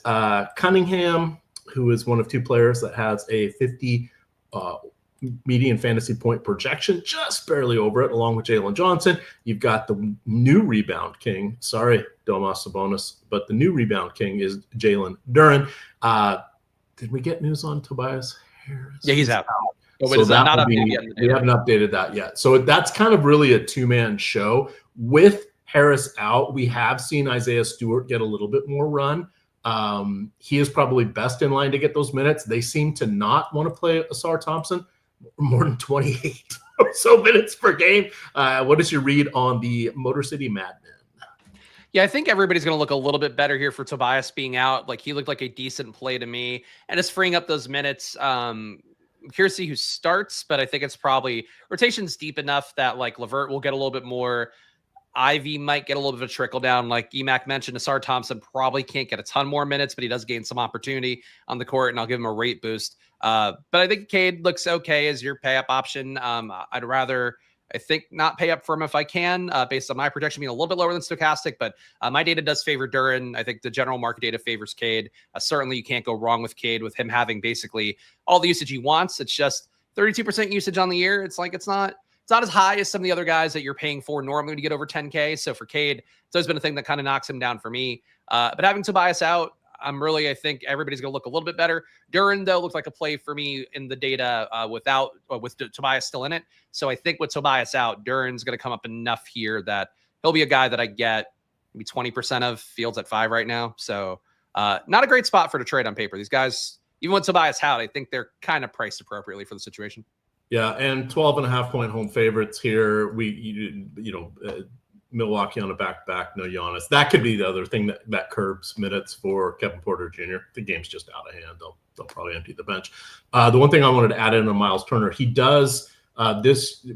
Cunningham, who is one of 2 players that has a 50 median fantasy point projection, just barely over it, along with Jalen Johnson. You've got the new rebound king. Sorry, Domas Sabonis, but the new rebound king is Jalen Duren. Did we get news on Tobias Harris? Yeah, he's out. So that not updated yet. We haven't updated that yet. So that's kind of really a two-man show. With Harris out, we have seen Isaiah Stewart get a little bit more run. He is probably best in line to get those minutes. They seem to not want to play Asar Thompson more than 28 or so minutes per game. What is your read on the Motor City Madmen? Yeah, I think everybody's going to look a little bit better here for Tobias being out. Like, he looked like a decent play to me, and it's freeing up those minutes. I'm curious to see who starts, but I think it's probably rotation's deep enough that like Levert will get a little bit more. Ivy might get a little bit of a trickle down. Like Emac mentioned, Asar Thompson probably can't get a ton more minutes, but he does gain some opportunity on the court, and I'll give him a rate boost. But I think Cade looks okay as your pay up option. I'd rather, I think, not pay up for him if I can, based on my projection being a little bit lower than Stokastic, but my data does favor Duren. I think the general market data favors Cade. Certainly you can't go wrong with Cade, with him having basically all the usage he wants. It's just 32% usage on the year. It's like, it's not as high as some of the other guys that you're paying for normally to get over 10K. So for Cade, it's always been a thing that kind of knocks him down for me. But having Tobias out, I think everybody's going to look a little bit better. Duren, though, looked like a play for me in the data with Tobias still in it. So I think with Tobias out, Duren's going to come up enough here that he'll be a guy that I get maybe 20% of. Fields at 5 right now. So not a great spot for to trade on paper. These guys, even with Tobias out, I think they're kind of priced appropriately for the situation. Yeah, and 12.5-point home favorites here. Milwaukee on a back-to-back, no Giannis. That could be the other thing that curbs minutes for Kevin Porter Jr. The game's just out of hand. They'll probably empty the bench. The one thing I wanted to add in on Miles Turner, he does obviously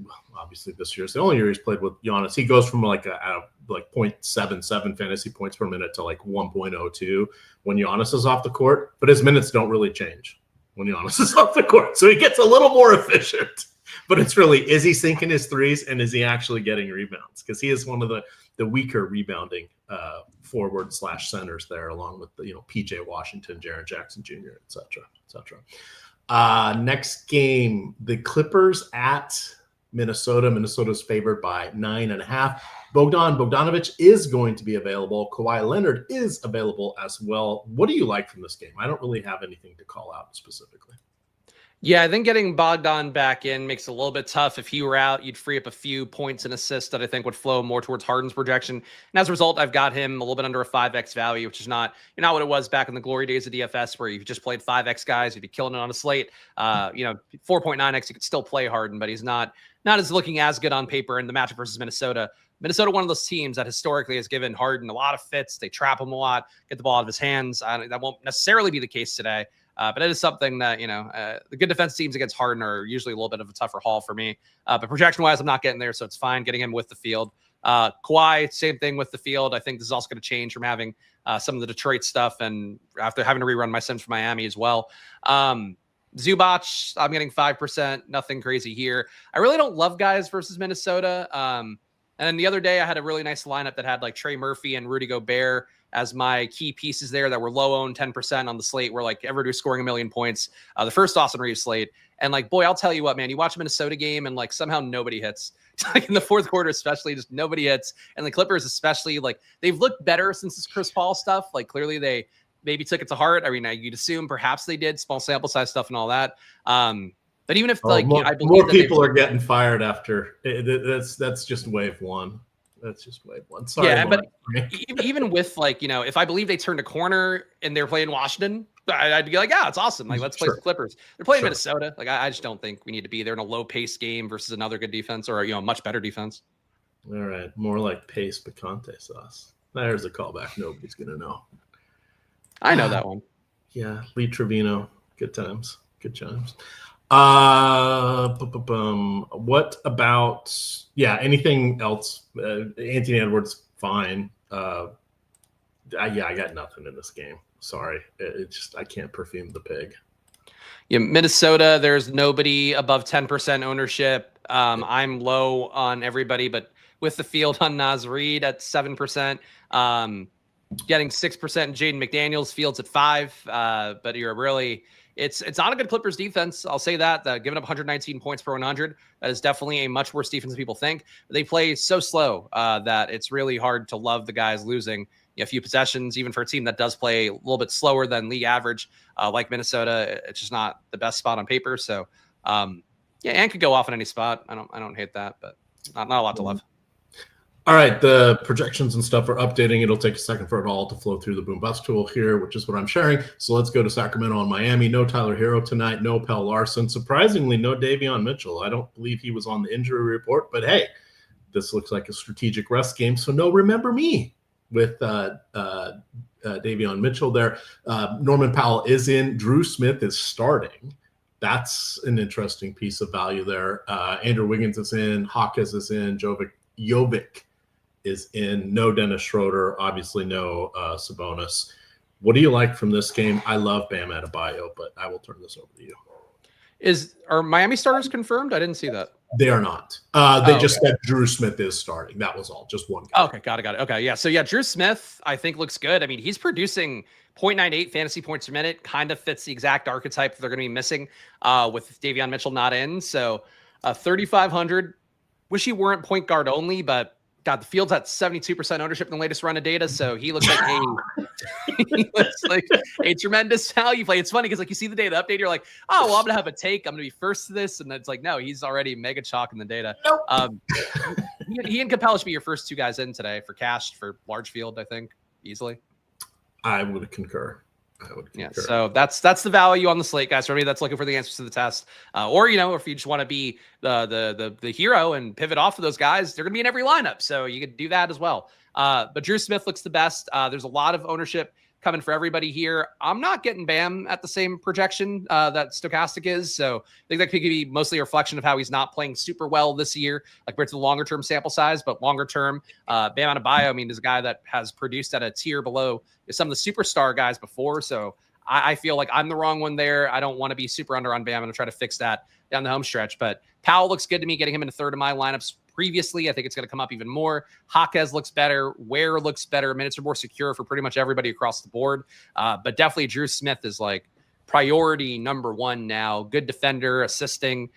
this year's the only year he's played with Giannis. He goes from like 0.77 fantasy points per minute to like 1.02 when Giannis is off the court, but his minutes don't really change when Giannis is off the court. So he gets a little more efficient, but it's really, is he sinking his threes and is he actually getting rebounds? Because he is one of the weaker rebounding forward / centers there, along with PJ Washington, Jaren Jackson Jr., et cetera. Next game, the Clippers at Minnesota. Minnesota's favored by 9.5. Bogdanovic is going to be available. Kawhi Leonard is available as well. What do you like from this game? I don't really have anything to call out specifically. Yeah, I think getting Bogdan back in makes it a little bit tough. If he were out, you'd free up a few points and assists that I think would flow more towards Harden's projection. And as a result, I've got him a little bit under a 5x value, which is not what it was back in the glory days of DFS, where you just played 5x guys, you'd be killing it on a slate. 4.9x, you could still play Harden, but he's not as looking as good on paper in the matchup versus Minnesota. Minnesota, one of those teams that historically has given Harden a lot of fits. They trap him a lot, get the ball out of his hands. That won't necessarily be the case today. But it is something that, the good defense teams against Harden are usually a little bit of a tougher haul for me. But projection-wise, I'm not getting there, so it's fine getting him with the field. Kawhi, same thing with the field. I think this is also going to change from having some of the Detroit stuff and after having to rerun my Sims for Miami as well. Zubac, I'm getting 5%. Nothing crazy here. I really don't love guys versus Minnesota. And then the other day, I had a really nice lineup that had like Trey Murphy and Rudy Gobert as my key pieces there that were low owned 10% on the slate, where like everybody was scoring 1 million points. The first Austin Reeves slate. And like, boy, I'll tell you what, man, you watch a Minnesota game and like somehow nobody hits. Like in the fourth quarter, especially, just nobody hits. And the Clippers, especially, like they've looked better since this Chris Paul stuff. Like clearly they maybe took it to heart. I mean, you'd assume perhaps they did, small sample size stuff and all that. But even if I believe more people are getting fired after that's just wave one. That's just wave one. Sorry. Yeah, but even with like, if I believe they turned a corner and they're playing Washington, I'd be like, yeah, it's awesome. Like, let's play the Clippers. They're playing Minnesota. Like, I just don't think we need to be there in a low pace game versus another good defense or, much better defense. All right. More like pace picante sauce. There's a callback. Nobody's going to know. I know that one. Yeah. Lee Trevino. Good times. Good times. What about anything else? Anthony Edwards, fine. I got nothing in this game. Sorry, I can't perfume the pig. Yeah, Minnesota, there's nobody above 10% ownership. I'm low on everybody, but with the field on Naz Reid at 7%, getting 6% Jaden McDaniels, Fields at 5%. But you're really it's not a good Clippers defense. I'll say that. Giving up 119 points per 100, that is definitely a much worse defense than people think. They play so slow that it's really hard to love the guys losing a few possessions, even for a team that does play a little bit slower than league average, like Minnesota. It's just not the best spot on paper. So, and could go off in any spot. I don't hate that, but not a lot to love. All right, the projections and stuff are updating. It'll take a second for it all to flow through the Boom Bust tool here, which is what I'm sharing. So let's go to Sacramento and Miami. No Tyler Hero tonight. No Pell Larson. Surprisingly, no Davion Mitchell. I don't believe he was on the injury report, but hey, this looks like a strategic rest game. So no Remember Me with Davion Mitchell there. Norman Powell is in. Drew Smith is starting. That's an interesting piece of value there. Andrew Wiggins is in. Hawkes is in. Jovic is in. No Dennis Schroeder, obviously no Sabonis. What do you like from this game? I love Bam Adebayo, but I will turn this over to you. Are Miami starters confirmed? I didn't see that. They are not. They just said Drew Smith is starting. That was all. Just one guy. Okay, got it. Okay, yeah. So yeah, Drew Smith, I think looks good. I mean, he's producing 0.98 fantasy points per minute. Kind of fits the exact archetype that they're going to be missing with Davion Mitchell not in. So 3,500. Wish he weren't point guard only, but God, the field's at 72% ownership in the latest run of data, so he looks like a tremendous value play. It's funny because like you see the data update, you're like, oh, well, I'm gonna have a take. I'm gonna be first to this, and it's like, no, he's already mega chalk in the data. Nope. He and Capella should be your first two guys in today for cash for large field, I think, easily. I would concur. Yeah, so that's the value on the slate, guys. For anybody that's looking for the answers to the test, or if you just want to be the hero and pivot off of those guys, they're gonna be in every lineup, so you could do that as well. But Drew Smith looks the best. There's a lot of ownership coming for everybody here. I'm not getting Bam at the same projection that Stokastic is, so I think that could be mostly a reflection of how he's not playing super well this year, like compared to the longer term sample size. But longer term, Bam Adebayo, I mean, is a guy that has produced at a tier below some of the superstar guys before. So I feel like I'm the wrong one there. I don't want to be super under on Bam. I'm going to try to fix that down the home stretch. But Powell looks good to me, getting him in a third of my lineups previously. I think it's going to come up even more. Hawkes looks better. Ware looks better. Minutes are more secure for pretty much everybody across the board. But definitely Drew Smith is like priority number one now. Good defender, assisting,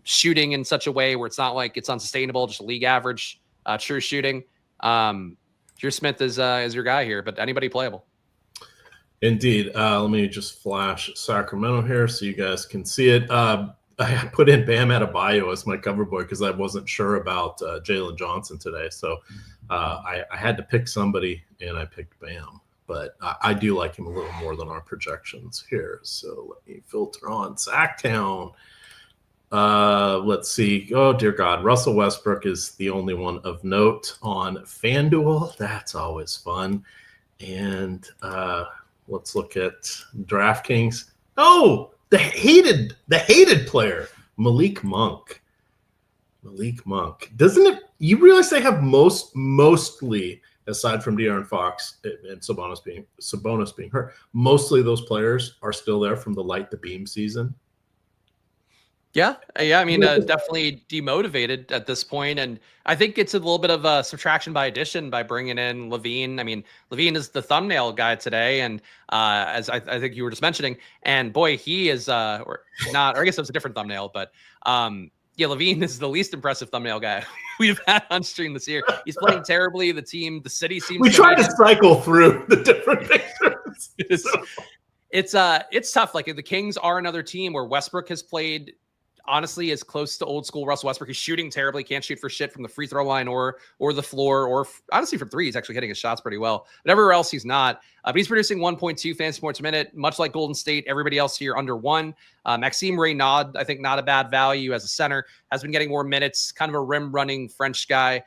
shooting in such a way where it's not like it's unsustainable, just league average, true shooting. Drew Smith is your guy here, but anybody playable. Indeed. Let me just flash Sacramento here so you guys can see it. I put in Bam Adebayo as my cover boy because I wasn't sure about Jalen Johnson today. So I had to pick somebody, and I picked Bam. But I do like him a little more than our projections here. So let me filter on Sacktown. Let's see. Oh, dear God. Russell Westbrook is the only one of note on FanDuel. That's always fun. And let's look at DraftKings. Oh, the hated player, Malik Monk. Doesn't it? You realize they have mostly, aside from De'Aaron Fox and Sabonis being hurt, mostly those players are still there from the Light the Beam season. Yeah. I mean, definitely demotivated at this point, and I think it's a little bit of a subtraction by addition by bringing in Levine. I mean, Levine is the thumbnail guy today, and as I think you were just mentioning, and boy, he is or not. Or I guess it was a different thumbnail, but yeah, Levine is the least impressive thumbnail guy we've had on stream this year. He's playing terribly. The city seems. We try to cycle through the different pictures. It's tough. Like the Kings are another team where Westbrook has played. Honestly, is close to old school Russell Westbrook. He's shooting terribly, can't shoot for shit from the free throw line or the floor, or honestly from three. He's actually hitting his shots pretty well. But everywhere else, he's not. But he's producing 1.2 fantasy points a minute, much like Golden State. Everybody else here under one. Maxime Reynaud, I think not a bad value as a center, has been getting more minutes. Kind of a rim running French guy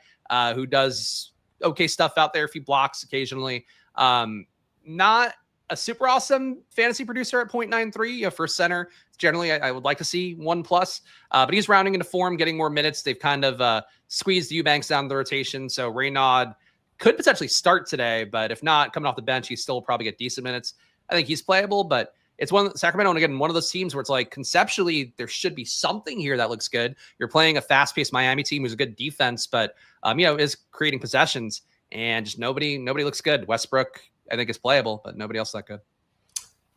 who does okay stuff out there if he blocks occasionally. Not a super awesome fantasy producer at 0.93 for center. Generally, I would like to see 1+, but he's rounding into form, getting more minutes. They've kind of squeezed Eubanks down the rotation, so Reynaud could potentially start today, but if not, coming off the bench, he still probably get decent minutes. I think he's playable, but it's Sacramento, and again, one of those teams where it's like conceptually there should be something here that looks good. You're playing a fast-paced Miami team who's a good defense, but is creating possessions, and just nobody looks good. Westbrook, I think, is playable, but nobody else that good.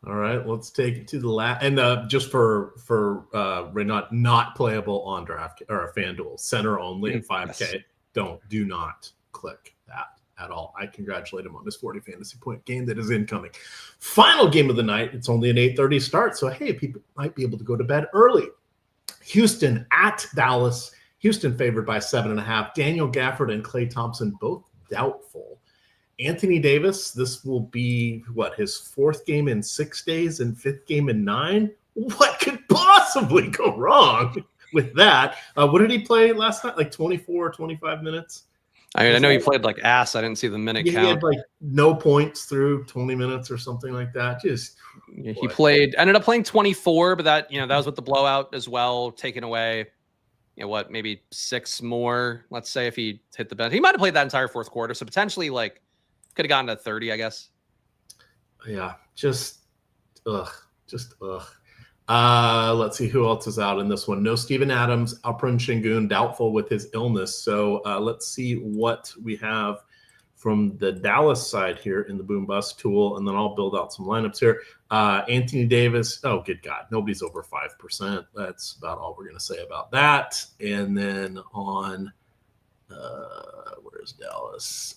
All right, let's take it to the last, and just for not playable on Draft or FanDuel, center only at 5K. Yes. Do not click that at all. I congratulate him on his 40 fantasy point game that is incoming. Final game of the night. It's only an 8:30 start, so hey, people might be able to go to bed early. Houston at Dallas. Houston favored by 7.5. Daniel Gafford and Klay Thompson both doubtful. Anthony Davis, this will be, his 4th game in 6 days and 5th game in 9? What could possibly go wrong with that? What did he play last night? Like 24 or 25 minutes? I mean, I know he played like ass. I didn't see the minute count. He had like no points through 20 minutes or something like that. Ended up playing 24, but that was with the blowout as well, taken away. Maybe 6 more, let's say, if he hit the bench. He might have played that entire 4th quarter, so potentially could have gotten to 30, I guess. Yeah, just ugh. Let's see who else is out in this one. No Steven Adams, Alperen Şengün, doubtful with his illness. So let's see what we have from the Dallas side here in the Boom Bust tool, and then I'll build out some lineups here. Anthony Davis, oh, good God, nobody's over 5%. That's about all we're going to say about that. And then on, where's Dallas?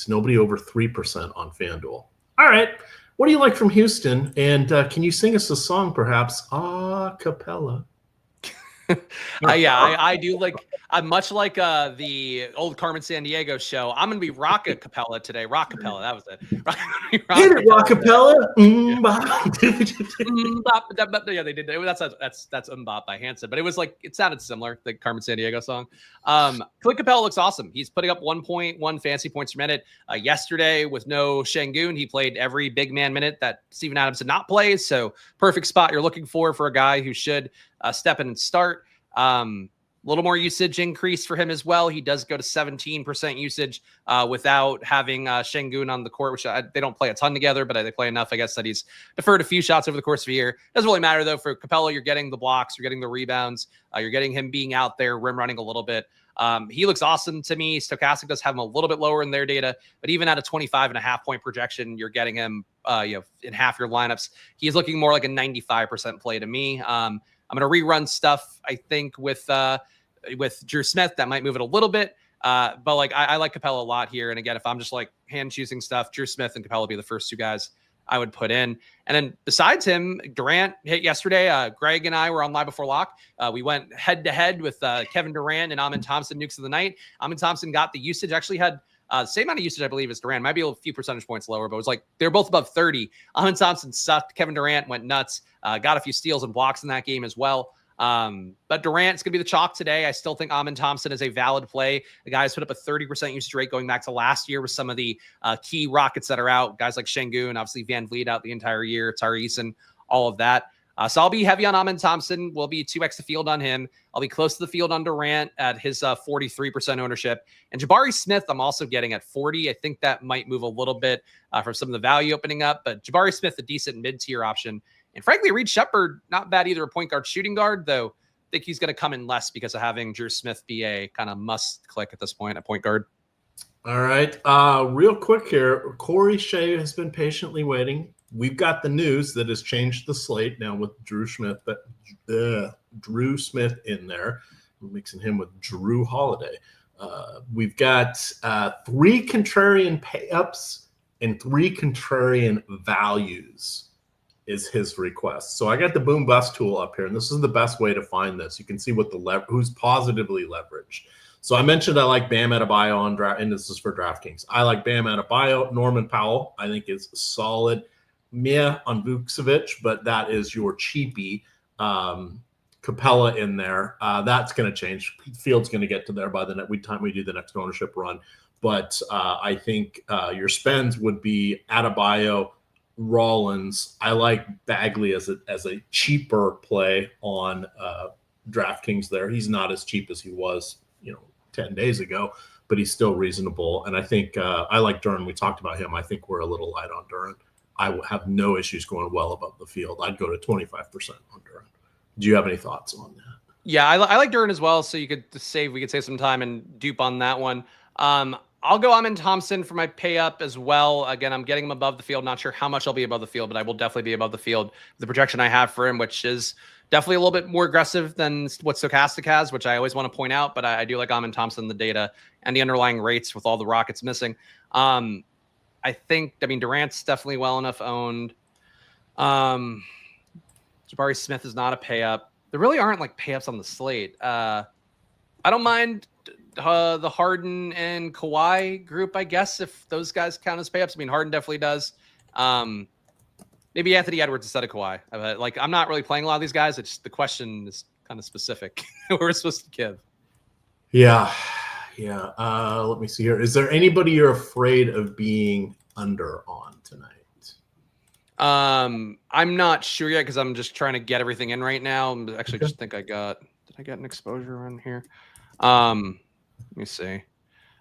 Nobody over 3% on FanDuel. All right. What do you like from Houston? And can you sing us a song, perhaps a cappella? I do like. I'm much like the old Carmen Sandiego show. I'm gonna be rock a cappella today. Rock capella, that was it. Hit it, rock capella. Yeah, they did. That's Mbop by Hanson, but it sounded similar. The Carmen Sandiego song. Clint Capella looks awesome. He's putting up 1.1 fantasy points per minute. Yesterday with no Şengün, he played every big man minute that Steven Adams did not play. So perfect spot you're looking for a guy who should step in and start. A little more usage increase for him as well. He does go to 17% usage without having Şengün on the court, which they don't play a ton together, but they play enough, I guess, that he's deferred a few shots over the course of a year. Doesn't really matter, though. For Capella, you're getting the blocks, you're getting the rebounds, you're getting him being out there, rim running a little bit. He looks awesome to me. Stokastic does have him a little bit lower in their data, but even at a 25.5 point projection, you're getting him in half your lineups. He's looking more like a 95% play to me. I'm going to rerun stuff, I think, with Drew Smith. That might move it a little bit. But I like Capella a lot here. And again, if I'm just hand choosing stuff, Drew Smith and Capella would be the first 2 guys I would put in. And then besides him, Durant hit yesterday. Greg and I were on Live Before Lock. We went head to head with Kevin Durant and Amin Thompson, nukes of the night. Amin Thompson got the usage, actually had the same amount of usage, I believe, as Durant. Might be a few percentage points lower, but it was they're both above 30. Amin Thompson sucked. Kevin Durant went nuts. Got a few steals and blocks in that game as well. But Durant's going to be the chalk today. I still think Amin Thompson is a valid play. The guy's put up a 30% usage rate going back to last year with some of the key Rockets that are out. Guys like Şengün, obviously Van Vliet out the entire year, Tari Eason, all of that. So I'll be heavy on Amin Thompson. We'll be 2x the field on him. I'll be close to the field on Durant at his 43% ownership. And Jabari Smith, I'm also getting at 40. I think that might move a little bit from some of the value opening up. But Jabari Smith, a decent mid-tier option. And frankly, Reed Shepherd, not bad either, a point guard, shooting guard, though I think he's going to come in less because of having Drew Smith be a kind of must click at this point at point guard. All right. Real quick here, Corey Shea has been patiently waiting. We've got the news that has changed the slate now with Drew Smith in there, mixing him with Drew Holiday. We've got 3 contrarian pay-ups and 3 contrarian values is his request. So I got the Boom Bust tool up here, and this is the best way to find this. You can see what who's positively leveraged. So I mentioned I like Bam Adebayo on draft, and this is for DraftKings. I like Bam Adebayo. Norman Powell, I think, is solid. Mia on Vucevic, but that is your cheapie. Capella in there. That's going to change. Field's going to get to there by the time we do the next ownership run. But I think your spends would be Adebayo, Rollins. I like Bagley as a cheaper play on DraftKings there. He's not as cheap as he was, 10 days ago, but he's still reasonable. And I think I like Duren. We talked about him. I think we're a little light on Duren. I will have no issues going well above the field. I'd go to 25% on Duren. Do you have any thoughts on that? Yeah, I like Duren as well. So we could save some time and dupe on that one. I'll go Amin Thompson for my pay up as well. Again, I'm getting him above the field. Not sure how much I'll be above the field, but I will definitely be above the field. The projection I have for him, which is definitely a little bit more aggressive than what Stokastic has, which I always want to point out. But I do like Amin Thompson, the data and the underlying rates with all the Rockets missing. I mean, Durant's definitely well enough owned. Jabari Smith is not a pay up. There really aren't like pay ups on the slate. I don't mind the Harden and Kawhi group, I guess, if those guys count as pay ups. I mean, Harden definitely does. Maybe Anthony Edwards instead of Kawhi. Like, I'm not really playing a lot of these guys. It's just, the question is kind of specific. We're supposed to give. Yeah. Let me see here. Is there anybody you're afraid of being under on tonight? I'm not sure yet because I'm just trying to get everything in right now. Actually, just think did I get an exposure on here? Let me see.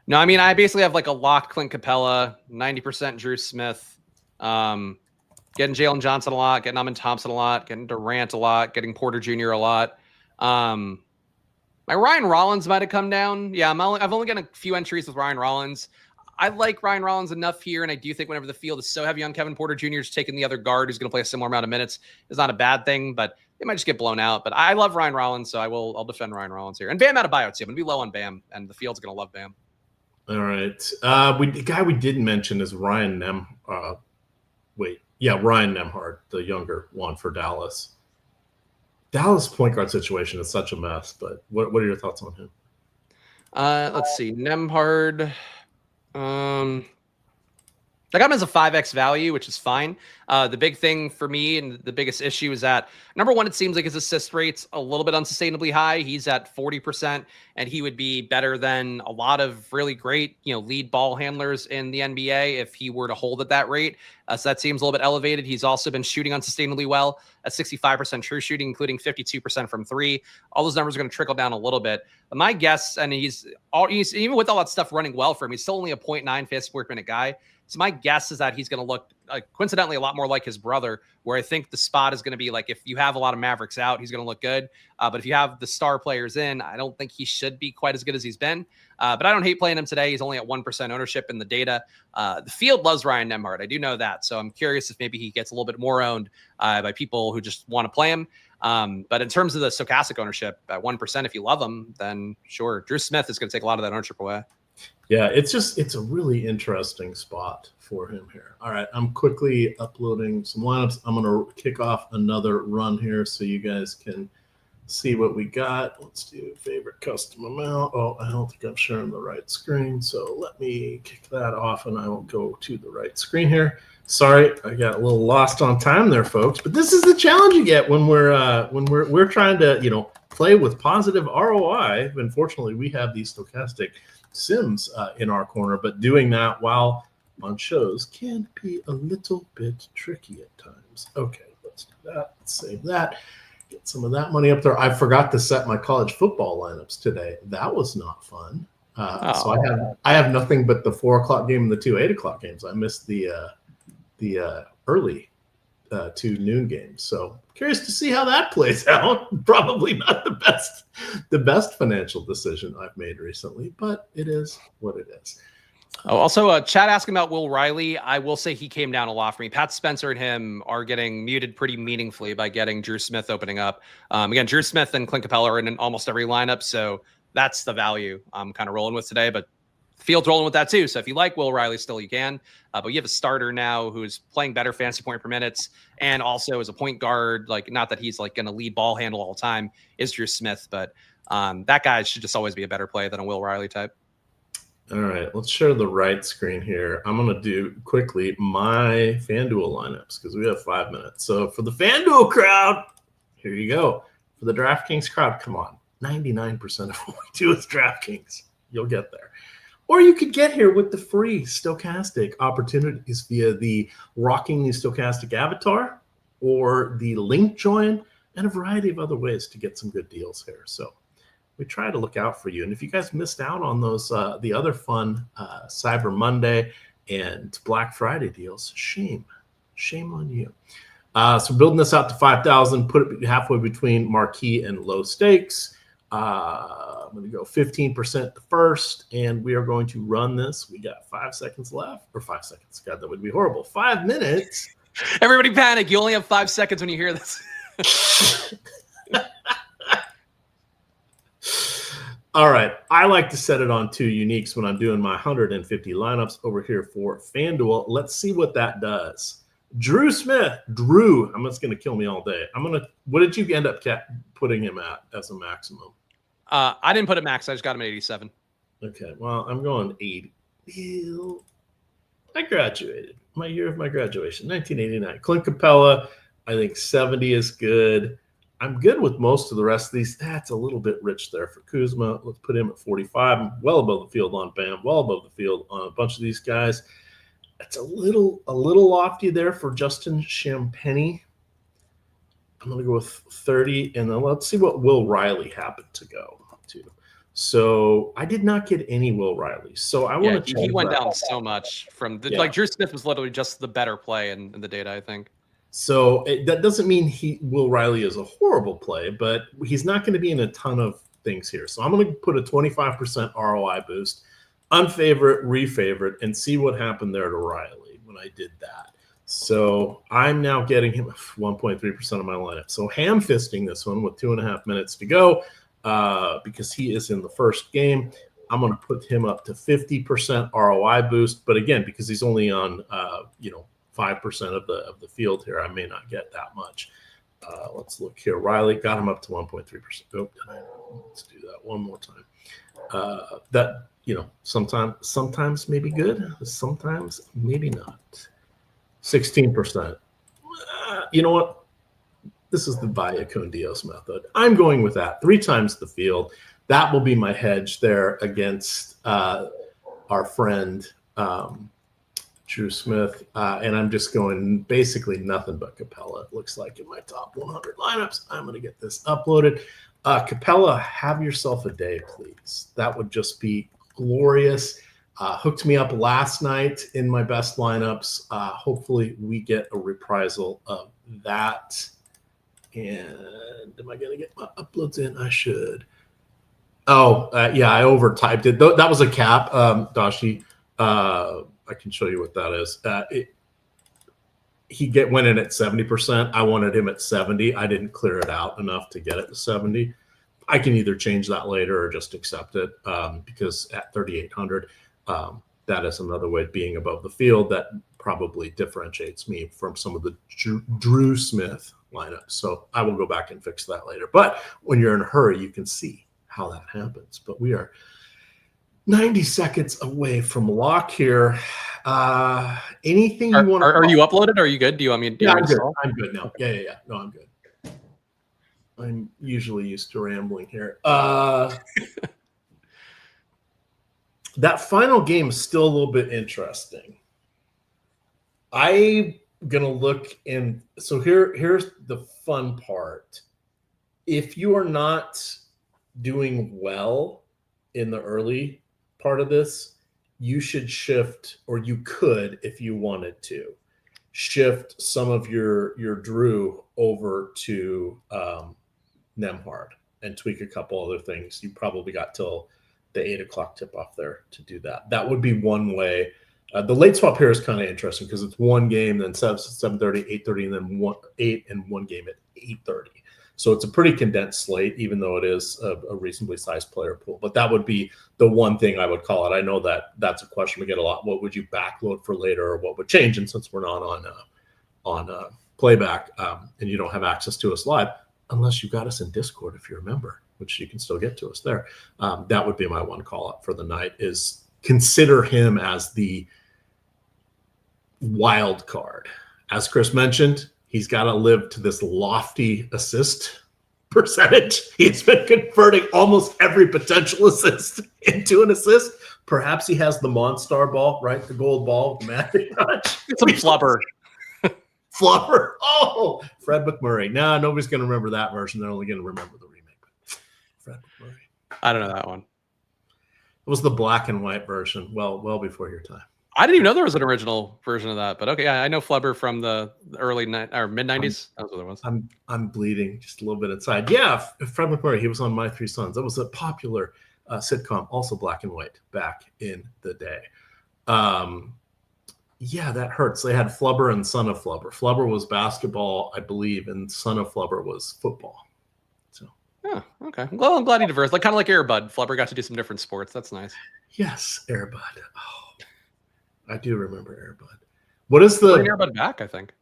No, I mean, I basically have like a locked Clint Capella, 90% Drew Smith, getting Jalen Johnson a lot, getting Amin Thompson a lot, getting Durant a lot, getting Porter Jr. a lot. My Ryan Rollins might have come down. Yeah, I've only got a few entries with Ryan Rollins. I like Ryan Rollins enough here, and I do think whenever the field is so heavy on Kevin Porter Jr., just taking the other guard who's going to play a similar amount of minutes is not a bad thing, but they might just get blown out. But I love Ryan Rollins, so I'll defend Ryan Rollins here. And Bam Adebayo too. I'm going to be low on Bam, and the field's going to love Bam. All right. The guy we didn't mention is Ryan Ryan Nembhard, the younger one for Dallas. Dallas point guard situation is such a mess, but what are your thoughts on him? Let's see. Nembhard. I got him as a 5x value, which is fine. The big thing for me and the biggest issue is that, number one, it seems like his assist rate's a little bit unsustainably high. He's at 40%, and he would be better than a lot of really great, lead ball handlers in the NBA if he were to hold at that rate. So that seems a little bit elevated. He's also been shooting unsustainably well at 65% true shooting, including 52% from three. All those numbers are going to trickle down a little bit. But my guess, and he's even with all that stuff running well for him, he's still only a 0.9 fantasy per minute guy. So my guess is that he's going to look coincidentally a lot more like his brother, where I think the spot is going to be like, if you have a lot of Mavericks out, he's going to look good. But if you have the star players in, I don't think he should be quite as good as he's been. But I don't hate playing him today. He's only at 1% ownership in the data. The field loves Ryan Nembhard. I do know that. So I'm curious if maybe he gets a little bit more owned by people who just want to play him. But in terms of the Stokastic ownership at 1%, if you love him, then sure. Drew Smith is going to take a lot of that ownership away. Yeah, it's a really interesting spot for him here. All right, I'm quickly uploading some lineups. I'm going to kick off another run here so you guys can see what we got. Let's do favorite custom amount. Oh, I don't think I'm sharing the right screen, so let me kick that off and I will go to the right screen here. Sorry, I got a little lost on time there, folks, but this is the challenge you get when we're trying to, play with positive ROI. Unfortunately, we have these Stokastic sims in our corner, but doing that while on shows can be a little bit tricky at times. Okay, let's do that. Let's save that. Get some of that money up there. I forgot to set my college football lineups today. That was not fun. So I have nothing but the 4 o'clock game and the 2 8 o'clock games. I missed the early 2 noon games. So curious to see how that plays out. Probably not the best financial decision I've made recently, but it is what it is. Oh, also, Chad asking about Will Riley. I will say he came down a lot for me. Pat Spencer and him are getting muted pretty meaningfully by getting Drew Smith opening up. Again, Drew Smith and Clint Capella are in almost every lineup, so that's the value I'm kind of rolling with today. But field's rolling with that too. So if you like Will Riley still, you can. But you have a starter now who's playing better fantasy point per minutes and also as a point guard, like not that he's like going to lead ball handle all the time, is Drew Smith. But that guy should just always be a better play than a Will Riley type. All right, let's share the right screen here. I'm going to do quickly my FanDuel lineups because we have 5 minutes. So for the FanDuel crowd, here you go. For the DraftKings crowd, come on. 99% of what we do is DraftKings. You'll get there. Or you could get here with the free Stokastic opportunities via the Rocking the Stokastic avatar or the link join and a variety of other ways to get some good deals here. So we try to look out for you. And if you guys missed out on those, the other fun Cyber Monday and Black Friday deals, shame on you. So building this out to 5,000, put it halfway between marquee and low stakes. I'm going to go 15% the first, and we are going to run this. We got 5 seconds left, or 5 seconds. God, that would be horrible. 5 minutes. Everybody panic. You only have 5 seconds when you hear this. All right. I like to set it on 2 uniques when I'm doing my 150 lineups over here for FanDuel. Let's see what that does. Drew Smith. Drew. I'm just going to kill me all day. What did you end up putting him at as a maximum? I didn't put it max. I just got him at 87. Okay. Well, I'm going 80. I graduated. My year of my graduation, 1989. Clint Capella. I think 70 is good. I'm good with most of the rest of these. That's a little bit rich there for Kuzma. Let's put him at 45. I'm well above the field on Bam, well above the field on a bunch of these guys. It's a little lofty there for Justin Champagnie. I'm going to go with 30, and then let's see what Will Riley happened to go to. So I did not get any Will Riley. So I want to. He went down so much from like Drew Smith was literally just the better play in the data, I think. So that doesn't mean Will Riley is a horrible play, but he's not going to be in a ton of things here. So I'm going to put a 25% ROI boost, unfavorite, refavorite, and see what happened there to Riley when I did that. So I'm now getting him 1.3% of my lineup. So ham fisting this one with 2.5 minutes to go because he is in the first game. I'm going to put him up to 50% ROI boost. But again, because he's only on 5% of the field here, I may not get that much. Let's look here. Riley got him up to 1.3%. Oh, let's do that one more time. That sometimes maybe good, sometimes maybe not. 16%. You know what? This is the Vaya con Dios method. I'm going with that. 3 times the field. That will be my hedge there against our friend Drew Smith, and I'm just going basically nothing but Capella. It looks like in my top 100 lineups. I'm going to get this uploaded. Capella, have yourself a day, please. That would just be glorious. Hooked me up last night in my best lineups. Hopefully we get a reprisal of that. And am I going to get my uploads in? I should. Oh, yeah, I overtyped it. That was a cap, Dashi. I can show you what that is. He went in at 70%. I wanted him at 70. I didn't clear it out enough to get it to 70. I can either change that later or just accept it because at 3,800, that is another way of being above the field that probably differentiates me from some of the Drew Smith lineups. So I will go back and fix that later. But when you're in a hurry, you can see how that happens. But we are 90 seconds away from lock here. Anything you want to? Are you uploaded? Or are you good? Do you want me to? Yeah, I'm good. I'm good now. Yeah. No, I'm good. I'm usually used to rambling here. That final game is still a little bit interesting. I'm gonna look in. So here's the fun part. If you are not doing well in the early part of this, you should shift, or you could, if you wanted to, shift some of your Drew over to Nemhard and tweak a couple other things. You probably got till the 8 o'clock tip off there to do that. That would be one way. The late swap here is kind of interesting because it's one game, then 7:30, 8:30, and then 8 and one game at 8:30. So it's a pretty condensed slate, even though it is a reasonably sized player pool. But that would be the one thing I would call it. I know that's a question we get a lot. What would you backload for later, or what would change? And since we're not on playback and you don't have access to us live, unless you got us in Discord, if you're a member, which you can still get to us there, that would be my one call out for the night, is consider him as the wild card. As Chris mentioned, he's got to live to this lofty assist percentage. He's been converting almost every potential assist into an assist. Perhaps he has the Monstar ball, right? The gold ball, the magic touch. Some flubber. Flubber. Oh, Fred McMurray. No, nobody's going to remember that version. They're only going to remember the remake. Fred McMurray. I don't know that one. It was the black and white version. Well before your time. I didn't even know there was an original version of that, but okay, yeah, I know Flubber from the early or mid '90s. That's what it was. I'm bleeding just a little bit inside. Yeah, Fred McMurray. He was on My Three Sons. That was a popular sitcom, also black and white back in the day. Yeah, that hurts. They had Flubber and Son of Flubber. Flubber was basketball, I believe, and Son of Flubber was football. So, yeah, okay. Well, I'm glad he diverse. Like kind of like Air Bud. Flubber got to do some different sports. That's nice. Yes, Air Bud. Oh, I do remember Air Bud. What is the Air Bud back? I think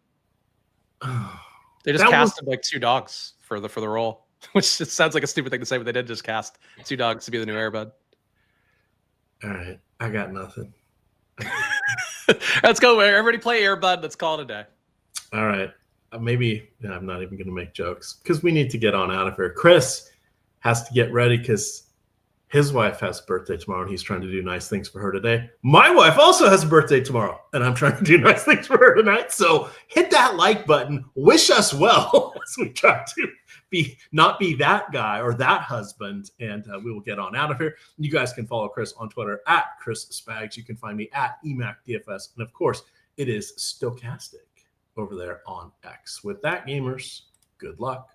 they just casted like 2 dogs for the role, which just sounds like a stupid thing to say, but they did just cast 2 dogs to be the new Air Bud. All right, I got nothing. Let's go. Everybody play Air Bud. Let's call it a day. All right. Maybe I'm not even going to make jokes because we need to get on out of here. Chris has to get ready because his wife has a birthday tomorrow and he's trying to do nice things for her today. My wife also has a birthday tomorrow and I'm trying to do nice things for her tonight. So hit that like button. Wish us well as we try to not be that guy or that husband, and we will get on out of here. You guys can follow Chris on Twitter at Chris Spags. You can find me at Emac DFS, and of course, it is Stokastic over there on X. With that, gamers, good luck.